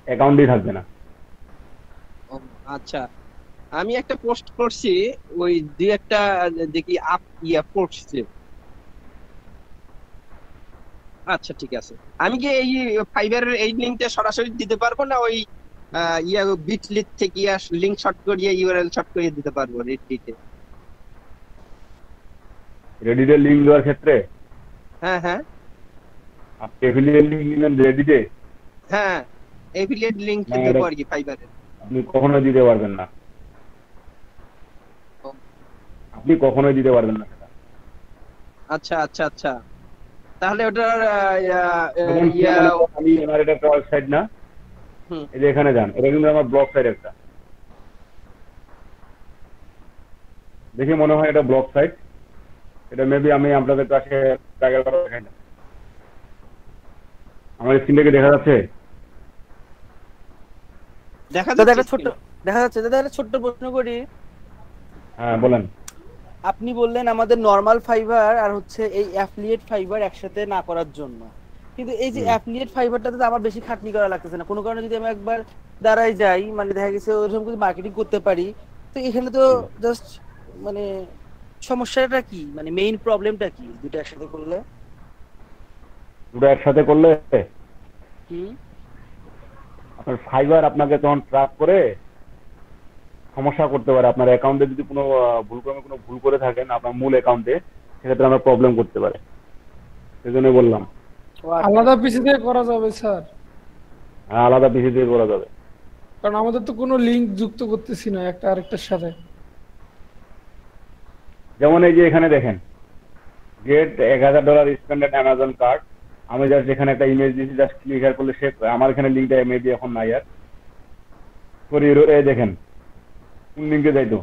অ্যাকাউন্টই থাকবে না। আচ্ছা, আমি একটা পোস্ট করছি, ওই দুই একটা দেখি আপ পড়ছে। আচ্ছা ঠিক আছে, আমি কি এই ফাইবারের এই লিংকটা সরাসরি দিতে পারবো, না ওই বিটলিট থেকে লিংক শর্ট করিয়ে ইউআরএল শর্ট করিয়ে দিতে পারবো রেডিটের লিংক দেওয়ার ক্ষেত্রে? হ্যাঁ হ্যাঁ, আপনি এফিলিয়েট লিংক দিবেন রেডিটে? হ্যাঁ, এফিলিয়েট লিংক দেব আর কি ফাইবারে। আপনি কখনোই দিতে পারবেন না, আপনি কখনোই দিতে পারবেন না সেটা। আচ্ছা আচ্ছা আচ্ছা, তাহলে ওটার আমি আমার এটা একটা ওয়েবসাইট না, এই যে এখানে যান, এটা কিন্তু আমার ব্লগ সাইট একটা, দেখে মনে হয় এটা ব্লগ সাইট। এটা মেবি আমি আপনাদের কাছে দেখাই না, আমার স্ক্রিনটাকে দেখা যাচ্ছে? দেখা যাচ্ছে দাদা, একটা ছোট্ট প্রশ্ন করি। হ্যাঁ বলেন। আপনি বললেন আমাদের নরমাল ফাইবার আর হচ্ছে এই অ্যাফিলিয়েট ফাইবার একসাথে না করার জন্য, কিন্তু এই যে অ্যাফিলিয়েট ফাইবারটাতে তো আমার বেশি খাটনি করা লাগতেছে না। কোনো কারণে যদি আমি একবার দাঁড়াই যাই, মানে দেখা গেছে ওরকম কিছু মার্কেটিং করতে পারি, তো এখানে তো জাস্ট মানে সমস্যাটা কি, মানে মেইন প্রবলেমটা কি দুটো একসাথে করলে? আপনার ফাইবার আপনাকে তখন ট্র্যাক করে, সমস্যা করতে পারে। আপনার অ্যাকাউন্টে যদি কোনো ভুলক্রমে কোনো ভুল করে থাকেন আপনার মূল অ্যাকাউন্টে, সেক্ষেত্রে আমরা প্রবলেম করতে পারে। সেজন্য বললাম আলাদা পিসি দিয়ে করা যাবে স্যার? হ্যাঁ, আলাদা পিসি দিয়ে করা যাবে। কারণ আমাদের তো কোনো লিংক যুক্ত করতেছি না একটা আরেকটার সাথে। যেমন এই যে এখানে দেখেন, গেট $1000 স্পেন্ডেড অ্যামাজন কার্ড। আমি জাস্ট এখানে একটা ইমেজ দিয়েছি, জাস্ট ক্লিক হেয়ার করলে সে আমার এখানে লিঙ্কটা মেবি এখন নাই আর সরি। এই দেখেন কোন লিঙ্কে যাইতো,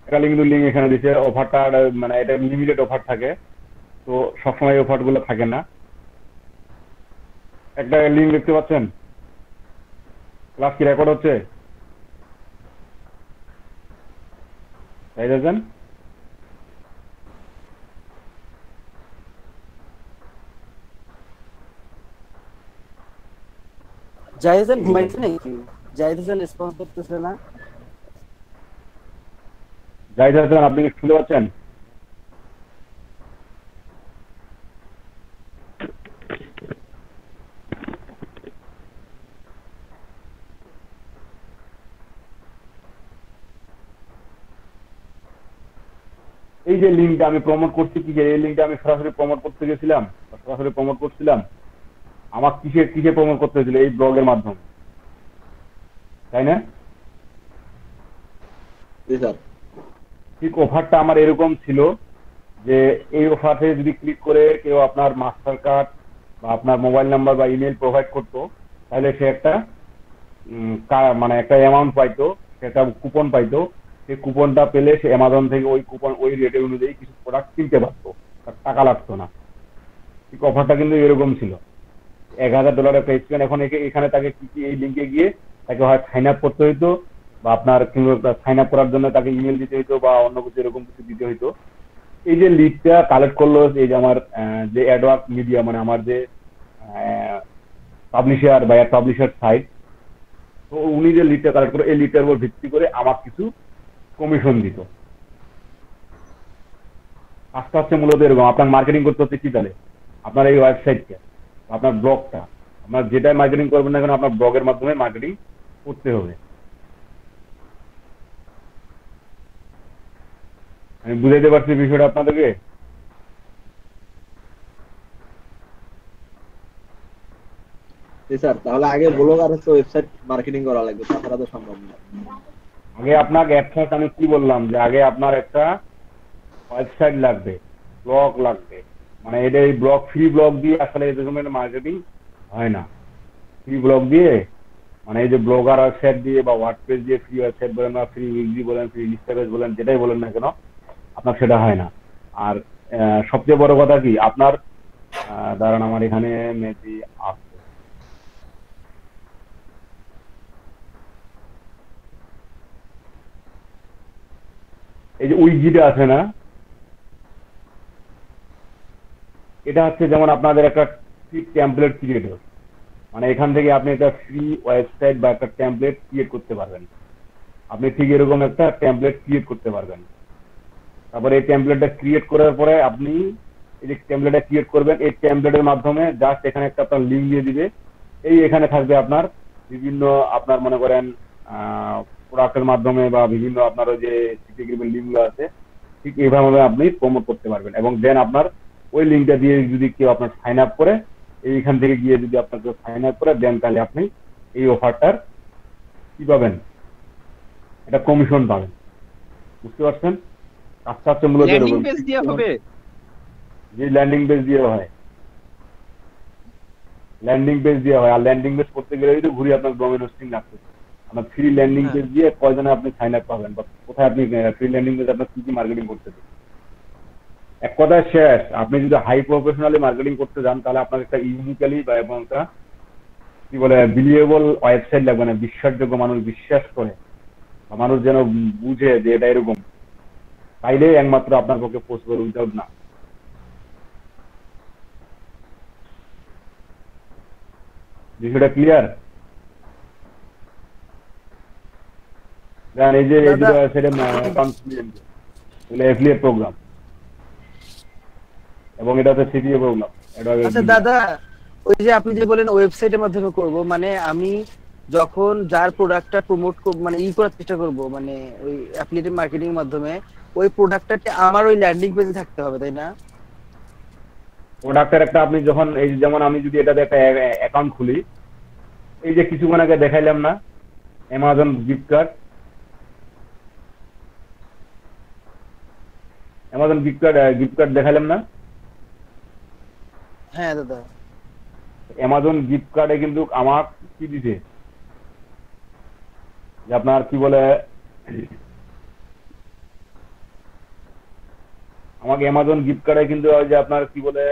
একটা লিঙ্ক এখানে দিচ্ছে। অফারটা মানে এটা লিমিটেড অফার থাকে, তো সবসময় অফার গুলো থাকে না। একটা লিঙ্ক দেখতে পাচ্ছেন? ক্লাস কি রেকর্ড হচ্ছে? তাই দেখেন, জাহিদ হাসান ঘুমাইছে নাকি? জাহিদ হাসান রেসপন্স করতেছে না। জাহিদ হাসান আপনি কি শুনতে পাচ্ছেন? এই যে লিঙ্কটা আমি প্রমোট করছি, কি এই লিঙ্কটা আমি সরাসরি প্রমোট করতে গেছিলাম, সরাসরি প্রমোট করছিলাম। আমার কিসে প্রমোট করতে হয়েছিল? এই ব্লগের মাধ্যমে, তাই না? ঠিক অফারটা আমার এরকম ছিল যে এই অফারে যদি ক্লিক করে কেউ আপনার মাস্টার কার্ড বা আপনার মোবাইল নাম্বার বা ইমেল প্রোভাইড করতো, তাহলে সে একটা মানে একটা অ্যামাউন্ট পাইতো, সেটা কুপন পাইতো। সেই কুপনটা পেলে সে অ্যামাজন থেকে ওই কুপন ওই রেটে অনুযায়ী কিছু প্রোডাক্ট কিনতে পারতো, তার টাকা লাগতো না। ঠিক অফারটা কিন্তু এরকম ছিল। $1000 একটা স্পেন্ড। এখন এখানে তাকে কি এই লিঙ্কে গিয়ে তাকে হয় সাইন আপ করতে হইতো, বা আপনার সাইন আপ করার জন্য তাকে ইমেল দিতে হইতো বা অন্য কিছু এরকম কিছু দিতে হইতো। এই যে লিডটা কালেক্ট করলো এই যে আমার যে অ্যাডওয়ার্ক মিডিয়া, মানে আমার যে পাবলিশার বা পাবলিশার সাইট, তো উনি যে লিডটা কালেক্ট করে এই লিডটার উপর ভিত্তি করে আমার কিছু কমিশন দিত। আস্তে আস্তে মূলত এরকম আপনার মার্কেটিং করতে হচ্ছে কি, তাহলে আপনার এই ওয়েবসাইটকে, আপনার ব্লগটা, আপনার যেটাই মার্কেটিং করবেন না কেন আপনার ব্লগের মাধ্যমে মার্কেটিং করতে হবে। আমি বুঝাইতে পারছি বিষয়টা আপনাদেরকে? স্যার তাহলে আগে ব্লগ আর হচ্ছে ওয়েবসাইট মার্কেটিং করা লাগবে, তাছাড়া তো সম্ভব না। আগে আপনাকে একসাথে আমি কি বললাম যে আগে আপনার একটা ওয়েবসাইট লাগবে, ব্লগ লাগবে। মানে এটা এই ব্লগ, ফ্রি ব্লগ দিয়ে আসলে এই রকমের মার্কেটিং হয় না। ফ্রি ব্লগ দিয়ে মানে এই যে ব্লগার ওয়েবসাইট দিয়ে বা ওয়ার্ডপ্রেস দিয়ে ফ্রি ওয়েবসাইট বলেন বা ফ্রি উইকি বলেন, ফ্রি ইনস্টাগ্রাম বলেন, যেটাই বলেন না কেন আপনার সেটা হয় না। আর সবচেয়ে বড় কথা কি, আপনার দাঁড়ান আমার এখানে মেবি আছে, এই যে উইকিটা আছে না, এটা হচ্ছে যেমন আপনাদের একটা ফ্রি টেমপ্লেট ক্রিয়েটর। মানে এখান থেকে আপনি একটা ফ্রি ওয়েবসাইট বা একটা টেমপ্লেট ক্রিয়েট করতে পারবেন। আপনি ঠিক এরকম একটা টেমপ্লেট ক্রিয়েট করতে পারবেন। তারপরে এই টেমপ্লেটটা ক্রিয়েট করার পরে আপনি এই যে টেমপ্লেটটা ক্রিয়েট করবেন, এই টেমপ্লেটের মাধ্যমে জাস্ট এখানে একটা আপনার লিঙ্ক দিয়ে দিবে। এই এখানে থাকবে আপনার বিভিন্ন আপনার মনে করেন প্রোডাক্টের মাধ্যমে বা বিভিন্ন আপনার ওই যে লিঙ্কগুলো আছে, ঠিক এইভাবে আপনি প্রমোট করতে পারবেন। এবং দেন আপনার ওই লিঙ্কটা দিয়ে যদি কেউ আপনার সাইন আপ করে, এইখান থেকে গিয়ে যদি আপনার কেউ সাইন আপ করে দেন, তাহলে আপনি এই অফারটার কি পাবেন, এটা কমিশন পাবেন। বুঝতে পারছেন? আস্তে আস্তে মূলত ল্যান্ডিং পেজ দিয়ে হবে, যে ল্যান্ডিং পেজ দিয়ে হয়, ল্যান্ডিং পেজ দিয়ে হয়। আর ল্যান্ডিং পেজ করতে গেলে যদি ঘুরে আপনার ডোমেইন হোস্টিং লাগবে। আপনার ফ্রি ল্যান্ডিং পেজ দিয়ে কয়জনে আপনি সাইন আপ পাবেন বা কোথায় আপনি ফ্রি ল্যান্ডিং পেজ আপনার কি কি মার্কেটিং করতে দেবেন। এক কথায় শেষ, আপনি যদি হাই প্রফেশনালি মার্কেটিং করতে যান তাহলে আপনার একটা ইউনিক্যালি বা এবং একটা কি বলে বিলিয়েবল ওয়েবসাইট লাগবে, না বিশ্বাসযোগ্য, মানুষ বিশ্বাস করে বা মানুষ যেন বুঝে যে এটা এরকম, তাইলে একমাত্র আপনার পক্ষে পোস্ট করে, উইদাউট না। বিষয়টা ক্লিয়ার? এই যে অ্যাফিলিয়েট প্রোগ্রাম এবং এটা হচ্ছে সিপিএ প্রোগ্রাম। আচ্ছা দাদা, ওই যে আপনি যে বলেন ওয়েবসাইটের মাধ্যমে করব, মানে আমি যখন যার প্রোডাক্টটা প্রমোট মানে করার চেষ্টা করব, মানে ওই অ্যাফিলিয়েট মার্কেটিং এর মাধ্যমে ওই প্রোডাক্টটা আমার ওই ল্যান্ডিং পেজে থাকতে হবে, তাই না? প্রোডাক্টের একটা আপনি যখন এই যেমন আমি যদি এটাতে একটা অ্যাকাউন্ট খুলি, এই যে কিছুক্ষণ আগে দেখাইলাম না Amazon gift card, Amazon gift card দেখাইলাম না? হ্যাঁ দাদা। অ্যামাজন গিফট কার্ডে কিন্তু আমার কি দিছে যে আপনার কি বলে, আমাকে অ্যামাজন গিফট কার্ডে কিন্তু ওই যে আপনার কি বলে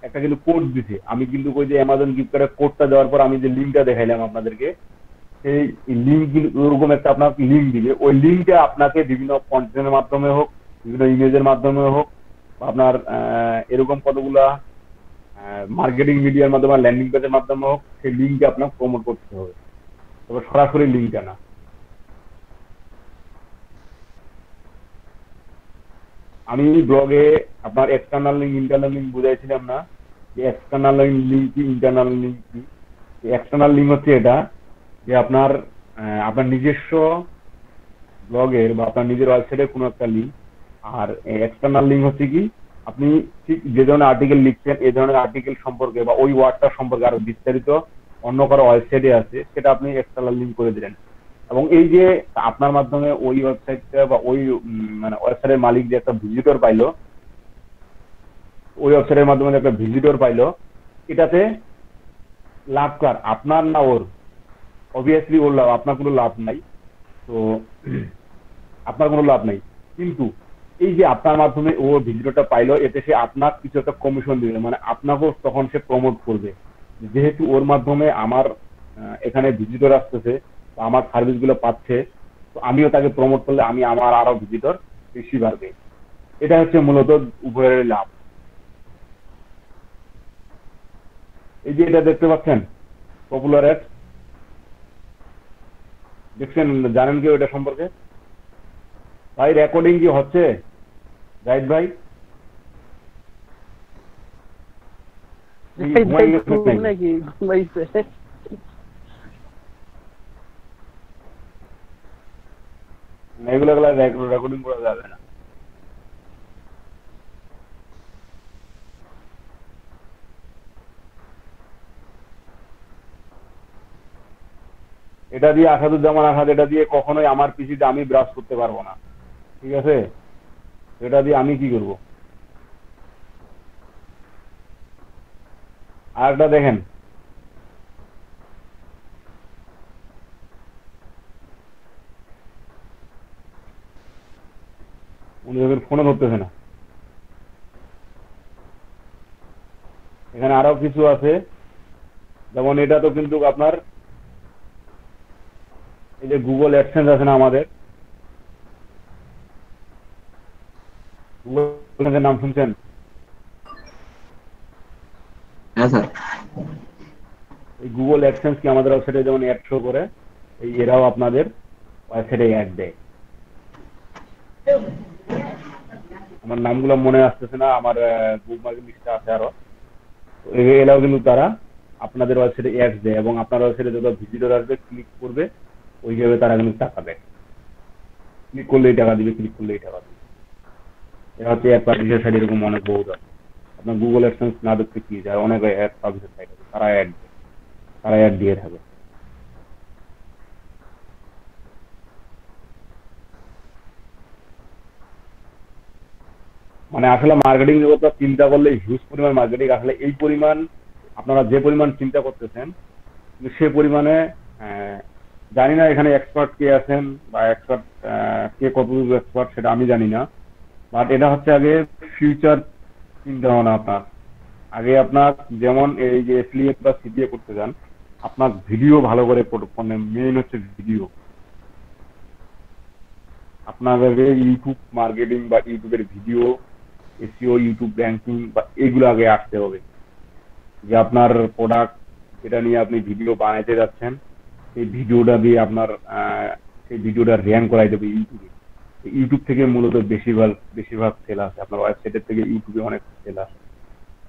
একটা কিন্তু কোড দিছে। আমি কিন্তু ওই যে অ্যামাজন গিফট কার্ডের কোডটা দেওয়ার পর আমি যে লিঙ্কটা দেখাইলাম আপনাদেরকে, সেই লিঙ্ক কিন্তু ওরকম একটা আপনার লিঙ্ক দিবে। ওই লিঙ্কটা আপনাকে বিভিন্ন কন্টেন্টের মাধ্যমে হোক, বিভিন্ন ইমেজের মাধ্যমে হোক, বা আপনার এরকম কতগুলা মার্কেটিং মিডিয়ার মাধ্যমে, ল্যান্ডিং পেজের মাধ্যমে হোক, সেই লিঙ্কটা আপনার প্রমোট করতে হবে, তবে সরাসরি লিঙ্কটা না। আমি ব্লগে আপনার এক্সটার্নাল লিঙ্ক ইন্টারনাল লিঙ্ক বুঝাইছিলাম না, যে এক্সটার্নাল লিঙ্ক কি ইন্টারনাল লিঙ্ক কি। এক্সটার্নাল লিঙ্ক হচ্ছে এটা যে আপনার আপনার নিজস্ব ব্লগের বা আপনার নিজের ওয়েবসাইটের কোনো একটা লিঙ্ক। আর এক্সটার্নাল লিঙ্ক হচ্ছে কি, আপনি ঠিক যে ধরনের আর্টিকেল লিখছেন এই ধরনের আর্টিকেল সম্পর্কে বা ওই ওয়ার্ডটা সম্পর্কে আরো বিস্তারিত অন্য কারো ওয়েবসাইটে আছে, সেটা আপনি এক্সটার্নাল লিঙ্ক করে দিলেন। এবং এই যে আপনার মাধ্যমে ওই ওয়েবসাইটটা বা ওই মানে ওয়েবসাইটের মালিক যে একটা ভিজিটর পাইলো, ওই ওয়েবসাইটের মাধ্যমে যে একটা ভিজিটর পাইলো, এটাতে লাভ কার? আপনার না ওর? অবভিয়াসলি ওর লাভ, আপনার কোনো লাভ নাই। তো আপনার কোনো লাভ নাই, কিন্তু এই যে আপনার মাধ্যমে ও ভিডিওটা পাইলো, এতে সে আপনার কিছু একটা কমিশন দিবে, মানে আপনাকেও তখন সে প্রমোট করবে। যেহেতু ওর মাধ্যমে আমার এখানে ভিজিটর আসতেছে, আমার সার্ভিস গুলো পাচ্ছে, তো আমিও তাকে প্রমোট করলে আমি আমার আরো ভিজিটর বেশি বাড়বে। এটা হচ্ছে মূলত উভয়ের লাভ। এই যে এটা দেখতে পাচ্ছেন পপুলার অ্যাড, দেখছেন? জানেন কি ওটা সম্পর্কে? ভাই রেকর্ডিং কি হচ্ছে জাহিদ ভাই? এগুলো রেকর্ডিং করা যাবে না। এটা দিয়ে আসাদুজ্জামান আসাদ, এটা দিয়ে কখনোই আমার পিসিতে আমি ব্রাশ করতে পারবো না, ঠিক আছে? এটা দিয়ে আমি কি করব? আর একটা দেখেন, উনি ওদের ফোনে ধরতেছে না। এখানে আরো কিছু আছে, যেমন এটা তো কিন্তু আপনার এই যে গুগল অ্যাডসেন্স আছে না আমাদের, গুগল নাম শুনছেন? হ্যাঁ স্যার। এই গুগল অ্যাডসেন্স কি আমাদের ওয়েবসাইটে যেমন অ্যাড শো করে, এই এরাও আপনাদের ওয়েবসাইটে অ্যাড দেয়। আমার নামগুলো মনে আসতেছে না, আমার বুক মার্কেট লিস্টে আছে আরো। এরাও কিন্তু তারা আপনাদের ওয়েবসাইটে অ্যাড দেয়, এবং আপনার ওয়েবসাইটে যত ভিজিটর আসবে ক্লিক করবে ওইভাবে তারা কিন্তু টাকা দেয়। ক্লিক করলেই টাকা দিবে, ক্লিক করলেই টাকা দিবে। এটা হচ্ছে অ্যাড পাবলিশের সাইড, এরকম অনেক বহুত আছে। আপনার গুগল অ্যাডসেন্স না দেখতে কি যায়, অনেক অ্যাড পাবলিশের সাইড আছে, তারা অ্যাড দিয়ে থাকে। মানে আসলে মার্কেটিং জগৎটা চিন্তা করলে হিউজ পরিমাণ মার্কেটিং, আসলে এই পরিমাণ আপনারা যে পরিমাণ চিন্তা করতেছেন সে পরিমাণে জানি না এখানে এক্সপার্ট কে আছেন বা এক্সপার্ট কে কতটুকু এক্সপার্ট সেটা আমি জানি না, বাট এটা হচ্ছে আগে ফিউচার চিন্তা ভাবনা। আপনার আগে আপনার যেমন এই যে এফিলিয়েট বা সিপিএ করতে যান, আপনার ভিডিও ভালো করে মানে মেইন হচ্ছে ভিডিও। আপনাদেরকে ইউটিউব মার্কেটিং বা ইউটিউবের ভিডিও, এসইও, ইউটিউব র্যাঙ্কিং বা এগুলো আগে আসতে হবে। যে আপনার প্রোডাক্ট যেটা নিয়ে আপনি ভিডিও বানাইতে যাচ্ছেন, সেই ভিডিওটা দিয়ে আপনার সেই ভিডিওটা র্যাঙ্ক করাই দেবে ইউটিউবে। ইউটিউব থেকে মূলত বেশিরভাগ সেল আসে, আপনার ওয়েবসাইটের থেকে ইউটিউবে অনেক সেল আসে।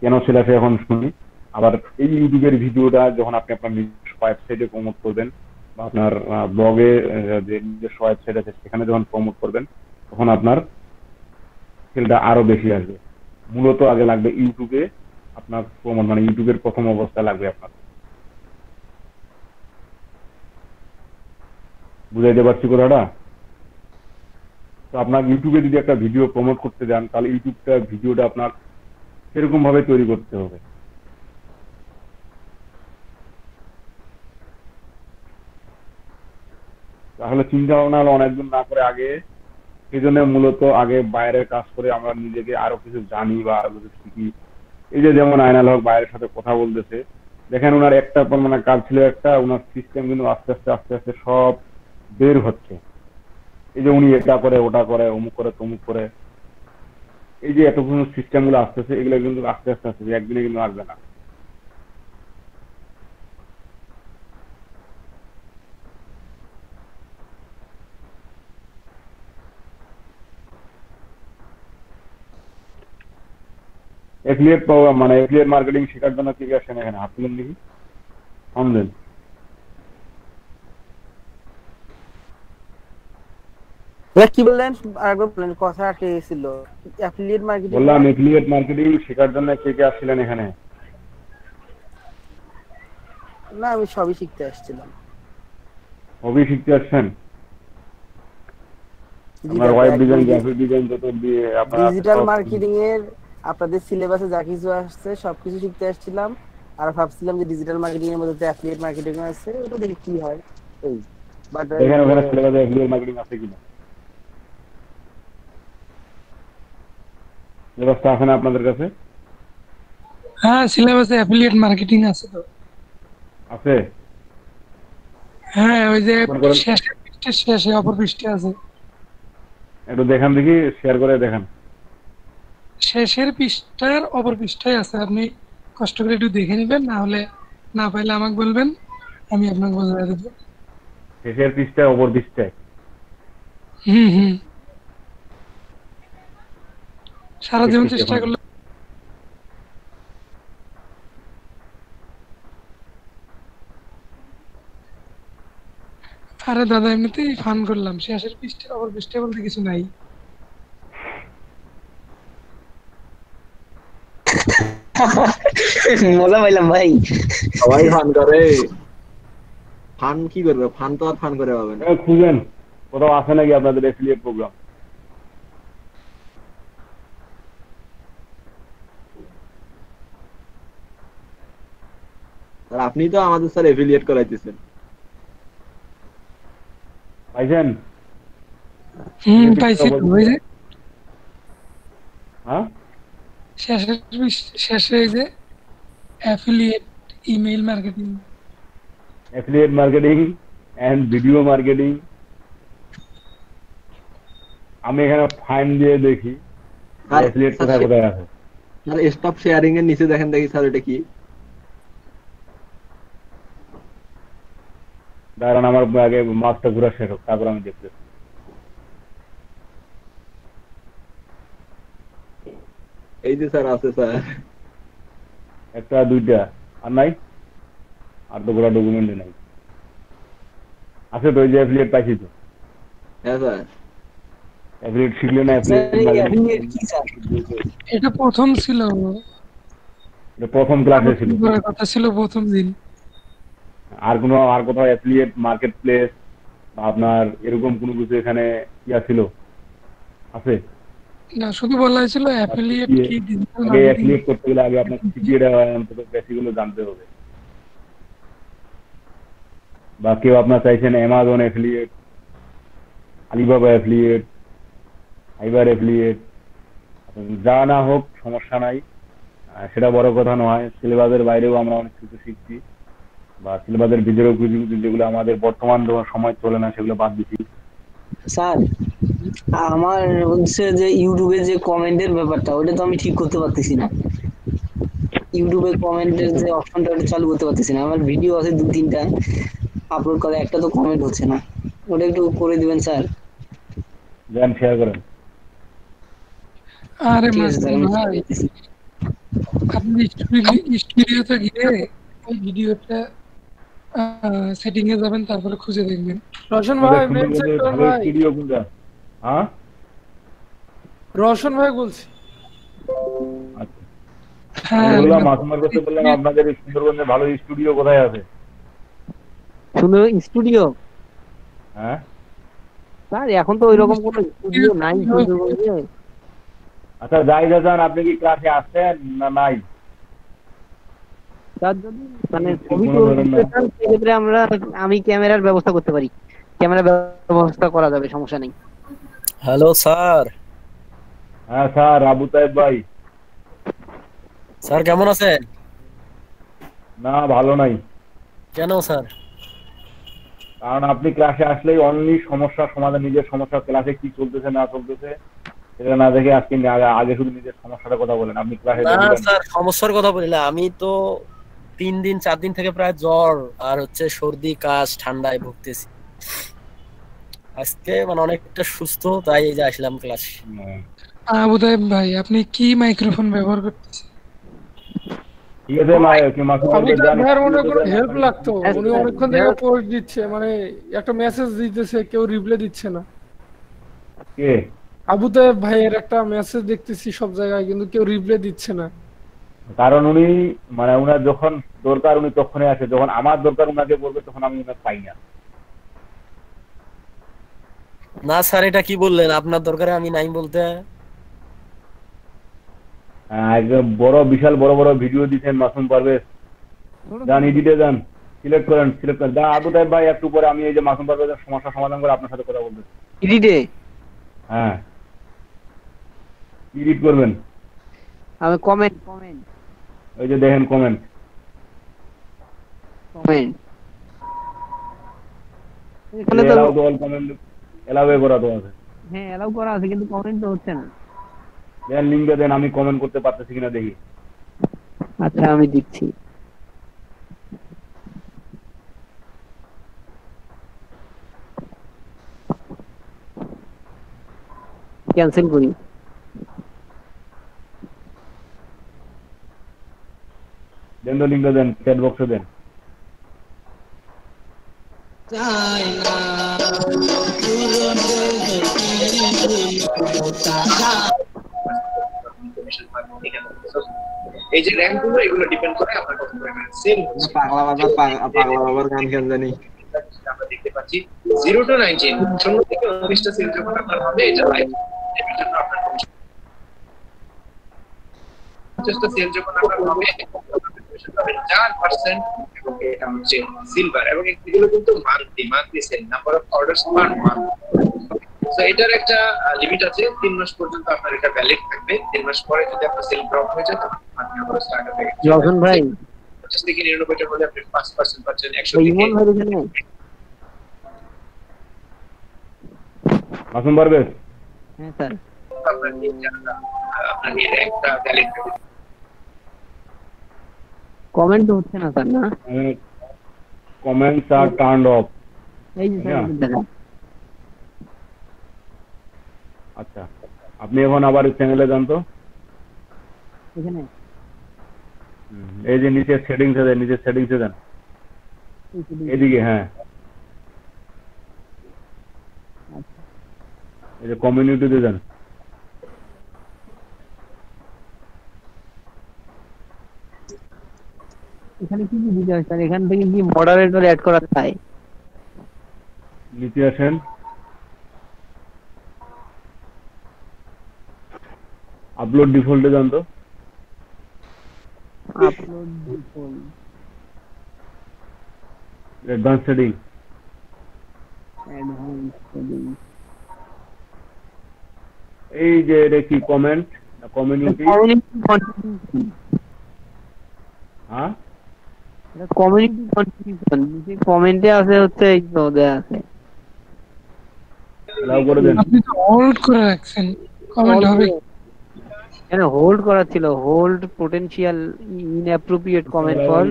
কেন সেল আসে এখন শুনি। আবার এই ইউটিউবের ভিডিওটা যখন আপনি আপনার নিজস্ব ওয়েবসাইটে প্রমোট করবেন, বা আপনার ব্লগে যে নিজস্ব ওয়েবসাইট আছে সেখানে যখন প্রমোট করবেন তখন আপনার সেলটা আরো বেশি আসবে। মূলত আগে লাগবে ইউটিউবে আপনার প্রমোট, মানে ইউটিউবের প্রথম অবস্থা লাগবে আপনার। বুঝাইতে পারছি কথাটা? তো আপনার ইউটিউবে যদি একটা ভিডিও প্রমোট করতে যান তাহলে ভিডিওটা আপনার সেরকম ভাবে তৈরি করতে হবে। তাহলে চিন্তা ভাবনা হলো অনেকদিন না করে আগে, সেই জন্য মূলত আগে বাইরের কাজ করে আমরা নিজেকে আরো কিছু জানি বা আরো কিছু শিখি। এই যে যেমন আয়নাল হক বাইরের সাথে কথা বলতেছে, দেখেন ওনার একটা পর মানে কাজ ছিল একটা, ওনার সিস্টেম কিন্তু আস্তে আস্তে আস্তে আস্তে সব বের হচ্ছে। এই যে উনি এটা করে ওটা করে অমুক করে তমুক করে, এই যে এতগুলো সিস্টেম গুলো আসতেছে, এগুলো কিন্তু আস্তে আস্তে আসতেছে, একদিনে কিন্তু আসবে না। এফিলিয়েট প্রোগ্রাম মানে এফিলিয়েট মার্কেটিং শেখার জন্য কি আসেন এখানে হাত তুলেন দেখি, অনলাইন কি বললেন? আরেকবার বলেন, কথা আটকে গেছিল। অ্যাফিলিয়েট মার্কেটিং বললাম, এফিলিয়েট মার্কেটিং শেখার জন্য কে আসছিলেন এখানে? না, আমি সবই শিখতে আসছিলাম। হবি শিখতে আসছেন? আপনার ওয়েব ডিজাইন, গ্রাফিক ডিজাইন যত দিয়ে আপনার ডিজিটাল মার্কেটিং এর আপনাদের সিলেবাসে যা কিছু আসছে সবকিছু শিখতে আসছিলাম। আর ভাবছিলাম যে ডিজিটাল মার্কেটিং এর মধ্যে অ্যাফিলিয়েট মার্কেটিং আছে, ওটা দেখি কি হয়। এই বাট দেখেন ওখানে সিলেবাসে অ্যাফিলিয়েট মার্কেটিং আছে কিনা। সিলেবাসটা আছে না আপনাদের কাছে? হ্যাঁ, সিলেবাসে অ্যাফিলিয়েট মার্কেটিং আছে তো। আছে? হ্যাঁ, ওই যে শেষে অপর পৃষ্ঠে আছে। একটু দেখান দেখি, শেয়ার করে দেখান। শেষের পৃষ্ঠার অপর পৃষ্ঠায় আছে, আপনি কষ্ট করে একটু দেখে নেবেন, না হলে না পাইলে আমাকে বলবেন, আমি আপনাকে বোঝাই দেব। শেষের পৃষ্ঠায় অপর পৃষ্ঠায়? হুম, সারা জীবন চেষ্টা করলে। আরে দাদা, এমনিতেই ফান করলাম। শেষের পৃষ্ঠা অপর পৃষ্ঠা বলতে কিছু নাই। মজা পাইলাম ভাই। সবাই ফান করে, ফান কি করবে? ফান তো আর ফান করে পাবে না। খুঁজেন কোথাও আছে নাকি আপনাদের এফিলিয়েট প্রোগ্রাম। আর আপনি তো আমাদের স্যার এফিলিয়েট করাইতেছেন, পাইছেন? পাইছি। হ্যাঁ, শেষে যে affiliate email marketing, affiliate marketing and video marketing. আমি এখানে ফাইন দিয়ে দেখি অ্যাফিলিয়েট কোথায় কোথায় আছে। আর স্টপ শেয়ারিং এর নিচে দেখেন দেখি স্যার এটা কি। দাঁড়ান, আমার আগে মাছটা ঘোরা শেষ হোক, তারপর আমি দেখতেছি। এই যে স্যার আছে স্যার, একটা দুইটা আর নাই, আর তো পুরো ডকুমেন্টে নাই। আছে তো, ওই যে অ্যাফিলিয়েট পাইছি তো। হ্যাঁ স্যার, অ্যাফিলিয়েট শিখলে না? অ্যাফিলিয়েট কি স্যার? এটা প্রথম ছিল, এটা প্রথম ক্লাসে ছিল, কথা ছিল প্রথম দিন। আর কোথাও অ্যাফিলিয়েট মার্কেট প্লেস বা আপনার এরকম কোনো কিছু এখানে ইয়া ছিল? আছে না, শুধু বলা হয়েছিল অ্যাফিলিয়েট কি, ডিজিটাল আগে মার্কেটিং। অ্যাফিলিয়েট করতে গেলে আগে আপনার সিপিএটা অন্তত বেসিকগুলো জানতে হবে। বা কেউ আপনার চাইছেন Amazon affiliate, Alibaba affiliate, fibre affiliate, যা না হোক সমস্যা নাই, সেটা বড় কথা নয়। সিলেবাসের বাইরেও আমরা অনেক কিছু শিখছি, বা সিলেবাসের ভিতরেও কিছু কিছু যেগুলো আমাদের বর্তমান সময় চলে না সেগুলো বাদ দিচ্ছি। স্যার, আমার হচ্ছে যে ইউটিউবে যে কমেন্টের ব্যাপারটা, ওটা তো আমি ঠিক করতে পারতেছি না। ইউটিউবে কমেন্টের যে অপশনটা, ওটা চালু করতে পারতেছি না। আমার ভিডিও আছে 2-3টা আপলোড করা, একটা তো কমেন্ট হচ্ছে না। ওটা একটু করে দিবেন স্যার। দেন, শেয়ার করেন। আরে ঠিক আছে স্যার, আমি ভাই, আপনি স্টুডিওতে গিয়ে ওই ভিডিওটা সেটিং এ যাবেন, তারপরে খুঁজে দেখবেন। রোশন আমাদের ভাই, মেন সুন্দরবনের সেক্টর ভালো ভাই, স্টুডিও কোনটা? হ্যাঁ রোশন ভাই বলছি। আচ্ছা, আমি হ্যাঁ বললাম মাসুমার কাছে বললাম আপনাদের এই সুন্দরবনের ভালো স্টুডিও কোথায় আছে? সুন্দর স্টুডিও হ্যাঁ স্যার, এখন তো ওইরকম কোনো স্টুডিও নাই সুন্দরবনে। আচ্ছা, যাই যান, আপনি কি ক্লাসে আসছেন না নাই? তার যদি মানে কোনো ছবি ধরেন না। তুলতে চান সেক্ষেত্রে আমি ক্যামেরার ব্যবস্থা করতে পারি, ক্যামেরা ব্যবস্থা করা যাবে, সমস্যা নেই। Hello sir. হ্যাঁ স্যার, আবু তাইব ভাই। স্যার কেমন আছেন? না, ভালো নাই। কেন স্যার? কারণ আপনি ক্লাসে আসলেই অনলি সমস্যার সমাধান, নিজের সমস্যা, ক্লাসে কি চলতেছে না চলতেছে সেটা না দেখে আজকে আগে শুধু নিজের সমস্যাটার কথা বলেন। আপনি ক্লাসে না স্যার, সমস্যার কথা বলি না, আমি তো 3 দিন 4 দিন থেকে প্রায় জ্বর আর হচ্ছে সর্দি কাশ ঠান্ডায় ভুগতেছি। আজকে মানে অনেকটা সুস্থ, তাই এই যে আসলাম ক্লাস। আবুদাইব ভাই, আপনি কি মাইক্রোফোন ব্যবহার করতেছেন? ঠিক আছে ভাইয়ের মনে করে হেল্প লাগতো, উনি অনেকক্ষণ থেকে পোস্ট দিচ্ছে, মানে একটা মেসেজ দিতেছে, কেউ রিপ্লাই দিচ্ছে না। কে? আবু তাইব ভাইয়ের একটা মেসেজ দেখতেছি সব জায়গায়, কিন্তু কেউ রিপ্লাই দিচ্ছে না। কারণ উনি মানে উনার যখন দরকার উনি তখনই আসে, যখন আমার দরকার উনাকে বলবে তখন আমি উনাকে পাই না। না স্যার, এটা কি বললেন? আপনার দরকারে আমি নাই বলতে? একদম বড় বিশাল বড় বড় ভিডিও দিচ্ছেন মাসুম পারভেজ, যান এডিটে যান, সিলেক্ট করেন যা। আবু তাইব ভাই, একটু পরে আমি এই যে মাসুম পারভেজের সমস্যা সমাধান করে আপনার সাথে কথা বলবো। এডিটে? হ্যাঁ, এডিট করবেন। আমি কমেন্ট ওই যে দেখেন কমেন্ট এখানে তো এলাও তো অল কমেন্ট এলাও করা তো আছে। হ্যাঁ, এলাও করা আছে, কিন্তু কমেন্ট তো হচ্ছে না। দেন লিংকটা দেন, আমি কমেন্ট করতে পারতেছি কিনা দেখি। আচ্ছা, আমি দিচ্ছি। ক্যান্সেল করি। দেন তো লিংকটা দেন, চ্যাট বক্সে দেন। এই যে র্যাঙ্ক গুলো, এগুলো ডিপেন্ড করে আপনার কত পরিমাণ সেল হচ্ছে। পাগলা বাবার গান কেন জানি আমরা দেখতে পাচ্ছি 0 to 19 0 থেকে 19টা সেল যখন আপনার হবে, এটা লাইভ এর জন্য আপনার 50টা সেল যখন আপনার হবে 4% এবং এটা হচ্ছে সিলভার, এবং এগুলো কিন্তু monthly sale, number of orders per month. So এটার একটা লিমিট আছে, 3 মাস পর্যন্ত আপনার এটা ভ্যালিড থাকবে। 3 মাস পরে যদি আপনার সেল ড্রপ হয়ে যায় তখন আপনি আবার স্টার্ট হবে। রতন ভাই, 50 থেকে 99 টার মধ্যে আপনি 5% পাচ্ছেন, 100 থেকে ইমন ভাই এখানে মাসুম পারভেজ। হ্যাঁ স্যার, আপনার এই র্যাঙ্কটা ভ্যালিড হবে। কমেন্ট হচ্ছে না স্যার। না, কমেন্টস আর টার্নড অফ। এই যে স্যার দেখেন। আচ্ছা, আপনি এখন আবার চ্যানেলে যান তো। এখানে এই যে নিচে সেটিংসে দেন, নিচে সেটিংসে দেন, এদিকে। হ্যাঁ, এই যে কমিউনিটিতে যান। এখানে কি কি দিতে হয় স্যার? এখান থেকে কি মডারেটর অ্যাড করা যায়? নিচে আসেন, আপলোড ডিফল্টে যান তো। আপলোড ডিফল্ট, অ্যাডভান্স সেটিং, এই যে এটা কি কমেন্ট কমিউনিটি? হ্যাঁ, এটা কমিউনিটি কন্ট্রিবিউশন, নিচে কমেন্টে আছে হচ্ছে এই তো দেয়া আছে। এলাও করে দেন। আপনি তো হোল্ড করে রাখছেন, কমেন্ট হবে কেন? হোল্ড করা ছিল, hold potential inappropriate comment for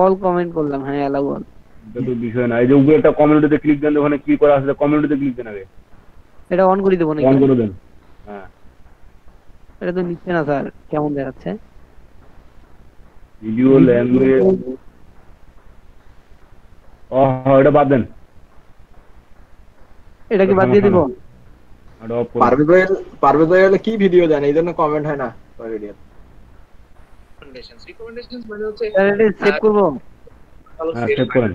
all comment করলাম। হ্যাঁ, অ্যালাউ অল। এটা তো বিষয় না। এই যে উপরে একটা কমিউনিটিতে ক্লিক দেন, ওখানে কি করা আছে, কমিউনিটিতে ক্লিক দেন আগে। এটা অন করে দেবো নাকি? অন করে দেন। হ্যাঁ, এটা তো নিচ্ছে না স্যার, কেমন দেখাচ্ছে? ভিডিও ল্যাঙ্গুয়েজ ও এটা বাদ দেন, এটা কি বাদ দিয়ে দিব? এটা অফ করুন। পারবে তো হলে কি ভিডিও দেন, এই জন্য কমেন্ট হয় না ভিডিও। রিকমেন্ডেশনস মানে হচ্ছে স্যার এটা সেভ করব। হ্যাঁ সেভ করেন।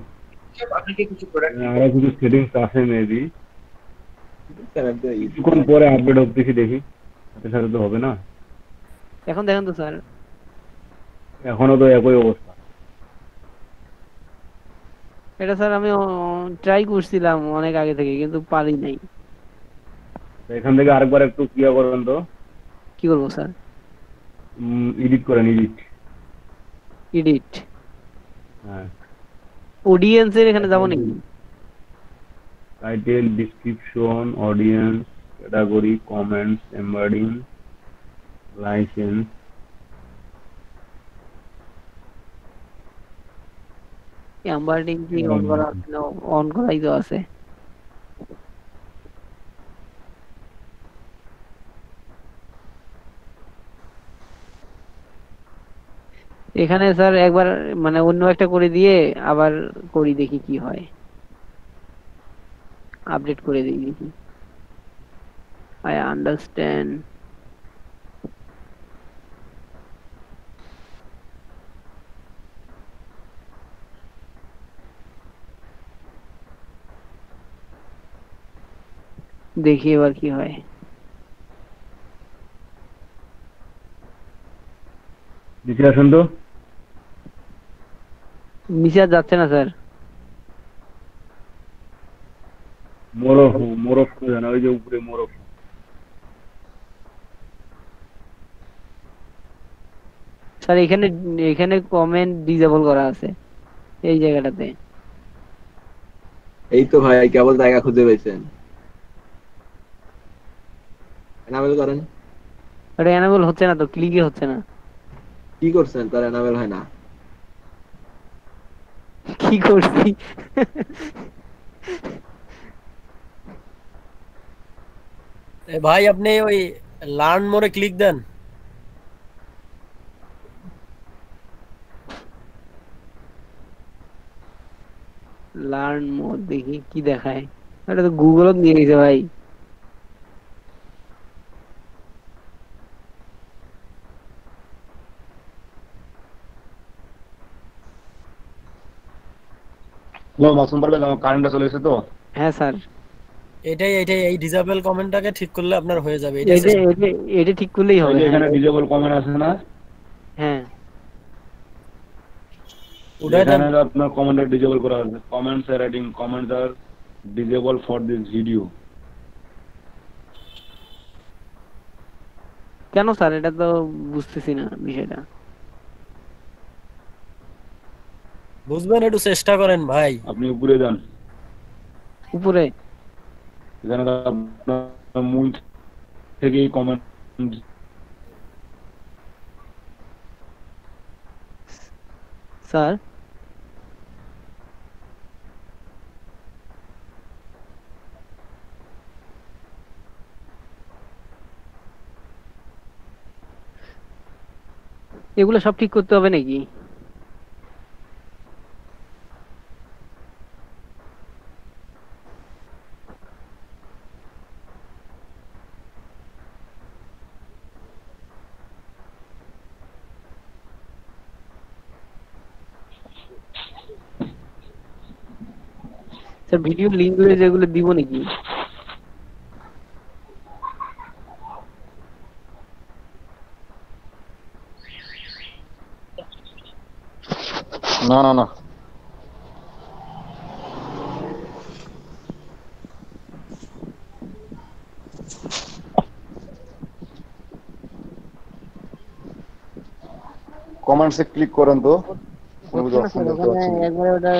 আপনাকে কিছু প্রোডাক্ট আরো কিছু সেটিংস আছে মেবি, কোন পরে আপডেট হচ্ছে দেখি, সাথে সাথে তো হবে না। এখন দেখেন তো স্যার, এখনো তো একই অবস্থা। এটা স্যার আমি ট্রাই করছিলাম অনেক আগে থেকে কিন্তু পারি নাই। এখান থেকে আরেকবার একটু ক্লিয়ার করেন তো। কি করবো স্যার? এডিট করেন, এডিট। হ্যাঁ অডিয়েন্সের এখানে যাব নাকি? Title, description, audience, category, comments, embedding, licence. Embedding কি অন করা আছে না? অন করাই তো আছে। এখানে স্যার একবার মানে অন্য একটা করে দিয়ে আবার করি, দেখি কি হয়। আপডেট করে দিই দেখি। I understand. দেখি এবার কি হয়। নিচে আসুন তো। নিচে আর যাচ্ছে না স্যার। মোরফ জানা, ওই যে উপরে মোরফ। স্যার এখানে এখানে কমেন্ট ডিসেবল করা আছে এই জায়গাটাতে। এই তো ভাই কেবল জায়গা খুঁজে পেয়েছেন, এনাবেল করেন। এটা এনাবেল হচ্ছে না তো, ক্লিকই হচ্ছে না। কি করছেন তার এনাবেল হয় না? কি করছি? ভাই আপনি ওই লার্ন মোরে ক্লিক দেন। লার্ন মোড দেখি কি দেখায়। এটা তো গুগলও দিয়ে গেছে ভাই। হ্যালো মাসুম পারবেন, আমার কারেন্টটা চলে এসেছে তো। হ্যাঁ স্যার, এটাই এই ডিসেবল কমেন্টটাকে ঠিক করলে আপনার হয়ে যাবে। এটা ঠিক করলেই হবে। এখানে ডিসেবল কমেন্ট আছে না? হ্যাঁ এখানে আপনার কমেন্ট ডিসেবল করা আছে। Comments are writing comments are disable for this video. কেন স্যার? এটা তো বুঝতেছি না বিষয়টা। বুঝবেন, একটু চেষ্টা করেন ভাই। আপনি উপরে যান, উপরে এখানে আপনার মূল থেকেই কমেন্ট। স্যার এগুলো সব ঠিক করতে হবে নাকি? স্যার ভিডিও লিঙ্কগুলো যেগুলো দিব নাকি? না না না, কমেন্টসে ক্লিক করেন তো। একবারে ওটা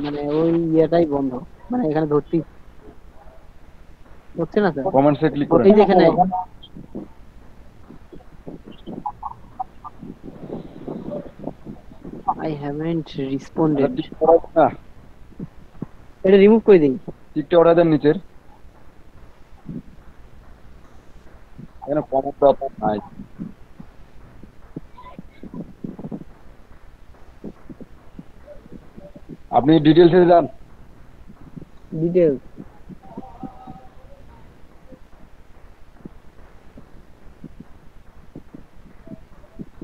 মানে ওই ইয়েটাই বন্ধ, মানে এখানে ধরতেই হচ্ছে না স্যার। কমেন্টসে ক্লিক করেন। এই দেখেন I haven't responded. এটা রিমুভ করে দিন। টিকটা অর্ডার দেন নিচের। এখানে কমেন্ট অপশন নাই। আপনি ডিটেইলসে যান। ডিটেইলস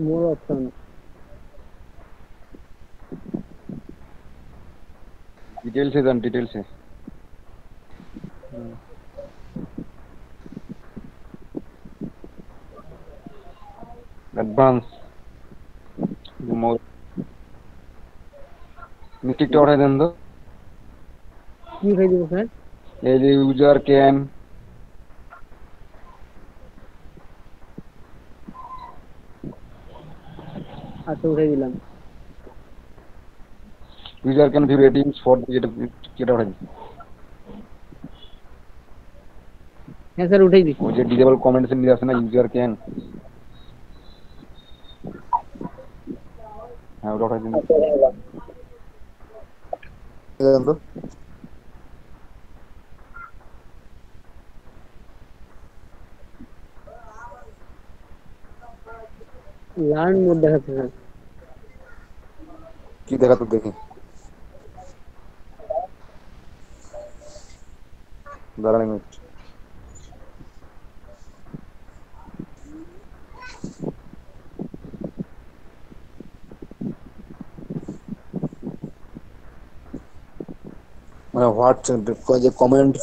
মোর অপশন ডিটেইলসে যান, ডিটেইলসে। অ্যাডভান্স মিস্টেকটা উঠাই দেন তো। কি উঠাই দিব স্যার? এই যে ইউজার ক্যান আচ্ছা উঠাই দিলাম। User can view ratings for যেটা উঠাই দিন। হ্যাঁ স্যার উঠাই দিচ্ছি। ওই যে ডিসেবল কমেন্টস নিয়ে আসে না ইউজার ক্যান, হ্যাঁ ওটা উঠাই দিন। লার্ন মোড দেখাচ্ছে স্যার। কি দেখাতো দেখি, দাঁড়ান মিনিট। মানে যে কমেন্ট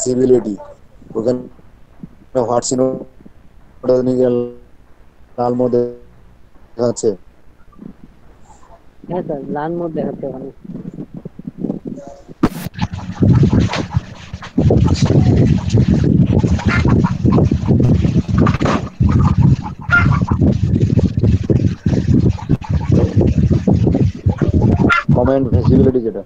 সিভিলিটি ওখানে হোয়াটসঅ্যাপ ওটা নিয়ে লাল মোড দেখাচ্ছে। হ্যাঁ স্যার লার্ন মোড দেখাচ্ছে ওখানে। কমেন্ট ভিজিবিলিটি যেটা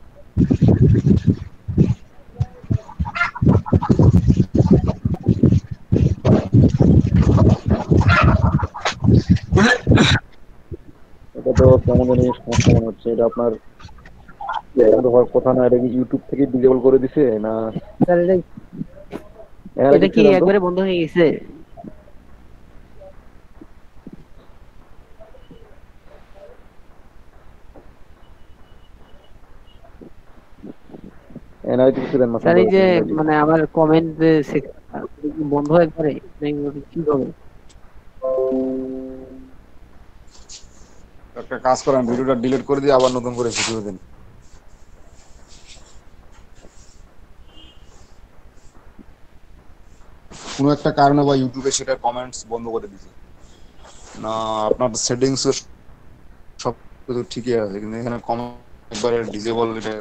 এটা তো কেমন জানি সমস্যা মনে হচ্ছে। এটা আপনার হওয়ার কথা না, এটা কি ইউটিউব থেকে ডিসেবল করে দিছে না? স্যার এটা কি একবারে বন্ধ হয়ে গেছে? স্যার এই যে মানে আমার কমেন্ট বন্ধ একবারে কি হবে? একটা কাজ করেন, ভিডিওটা ডিলিট করে দিয়ে আবার নতুন করে ভিডিও দেন। কোনো একটা কারণে বা ইউটিউবে সেটা কমেন্টস বন্ধ করে দিয়েছে না, আপনার সেটিংস সব কিছু ঠিকই আছে কিন্তু এখানে কমেন্ট একবারে ডিসেবল। এটা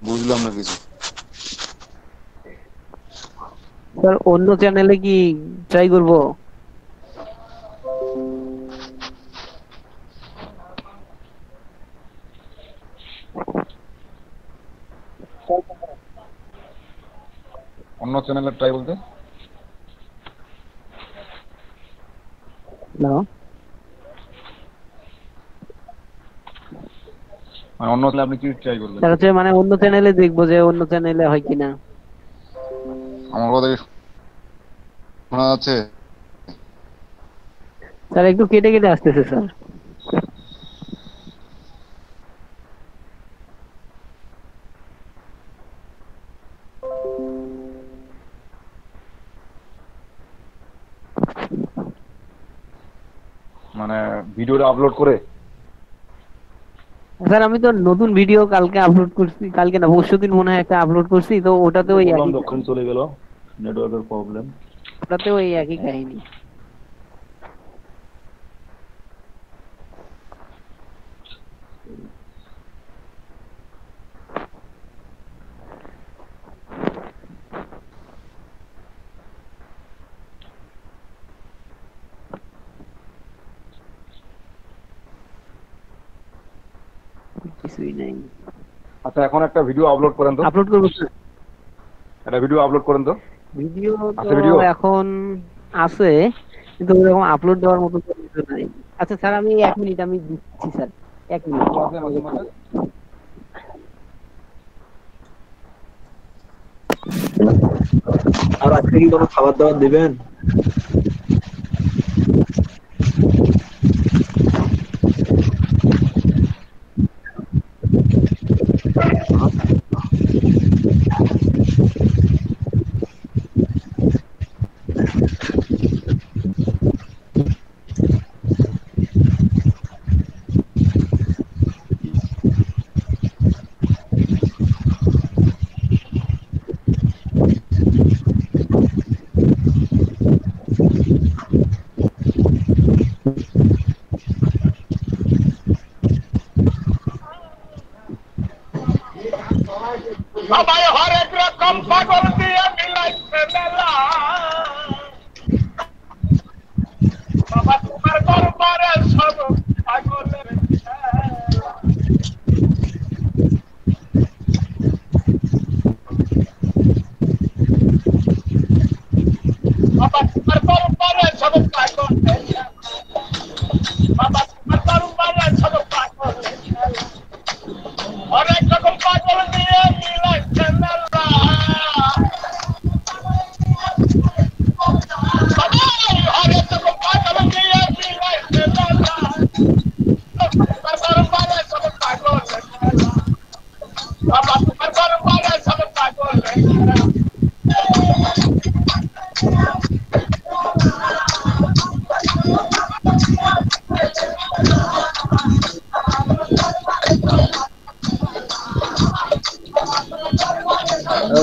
বুঝলাম না কিছু। স্যার অন্য চ্যানেলে কি ট্রাই করব? অন্য চ্যানেলে ট্রাই বলতে না মানে অন্য চ্যানেলে আপনি কি ট্রাই করবেন? স্যার হচ্ছে মানে অন্য চ্যানেলে দেখবো যে অন্য চ্যানেলে হয় কিনা। আমার কথা শোনা যাচ্ছে? স্যার একটু কেটে কেটে আসতেছে স্যার। মানে ভিডিওটা আপলোড করে? স্যার আমি তো নতুন ভিডিও কালকে আপলোড করছি, কালকে না পরশুদিন মনে হয় একটা আপলোড করছি, তো ওটাতে ওই একই দক্ষিণ চলে গেল, নেটওয়ার্কের প্রবলেম। ওটাতে ওই একই কাহিনী। কিছুই নাই। আচ্ছা এখন একটা ভিডিও আপলোড করেন তো। আপলোড করব স্যার? একটা ভিডিও আপলোড করেন তো। ভিডিও তো এখন আছে কিন্তু ওরকম আপলোড দেওয়ার মতো কিছু নাই। আচ্ছা স্যার আমি 1 মিনিট আমি দিচ্ছি স্যার, 1 মিনিট। আর আজকে কি কোনো খাবার দাবার দিবেন?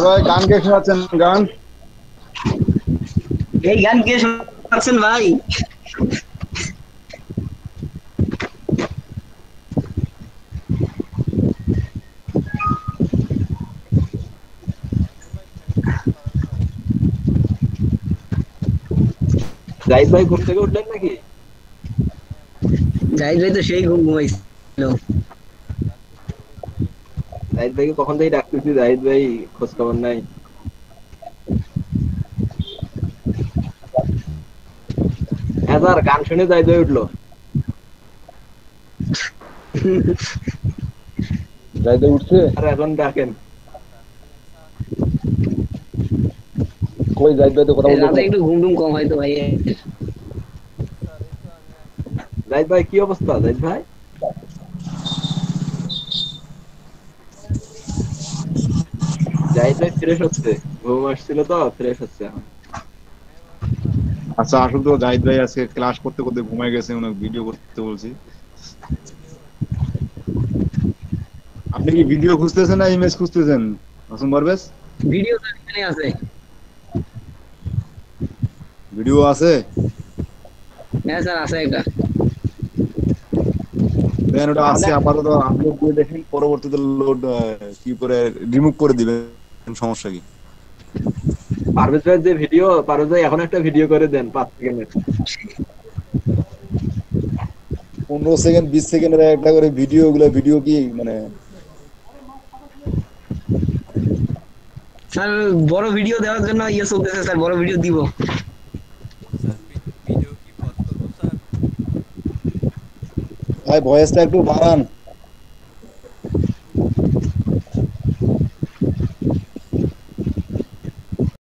ভাই গান কে শোনাচ্ছেন? গান এই গান কে শোনাচ্ছেন ভাই? জাহিদ ভাই ঘুম থেকে উঠলেন নাকি? জাহিদ ভাই তো সেই ঘুমাইছিল। জাহিদ ভাইকে কখন থেকে ডাকতেছি, জাহিদ ভাই খোঁজ খবর নাই। হ্যাঁ স্যার, গান শুনে জাহিদ ভাই উঠলো। জাহিদ ভাই উঠছে? আর এখন ডাকেন। কই জাহিদ ভাই তো কথা বলতে রাতে একটু ঘুম টুম কম হয় তো ভাই। জাহিদ ভাই কি অবস্থা? জাহিদ ভাই জাহিদ ভাই ফ্রেশ হচ্ছে, ঘুম আসছিল তো ফ্রেশ হচ্ছে এখন। আচ্ছা আসলে তো জাহিদ ভাই আজকে ক্লাস করতে করতে ঘুমায় গেছে, ওনাকে ভিডিও করতে বলছি। আপনি কি ভিডিও খুঁজতেছেন না ইমেজ খুঁজতেছেন মাসুম পারভেজ? ভিডিও তো এখানে আছে। ভিডিও আছে? হ্যাঁ স্যার আছে একটা। দেন ওটা আছে আপাতত আপলোড করে দেখেন, পরবর্তীতে লোড কি করে রিমুভ করে দিবেন, সমস্যা কি? পারভেজ ভাই যে ভিডিও, পারভেজ ভাই এখন একটা ভিডিও করে দেন 5 সেকেন্ডের। 15 সেকেন্ড 20 সেকেন্ডের একটা করে ভিডিও, ওগুলো ভিডিও কি মানে স্যার বড় ভিডিও দেওয়ার জন্য ইয়ে চলতেছে স্যার, বড় ভিডিও দিব। ভাই ভয়েসটা একটু বাড়ান।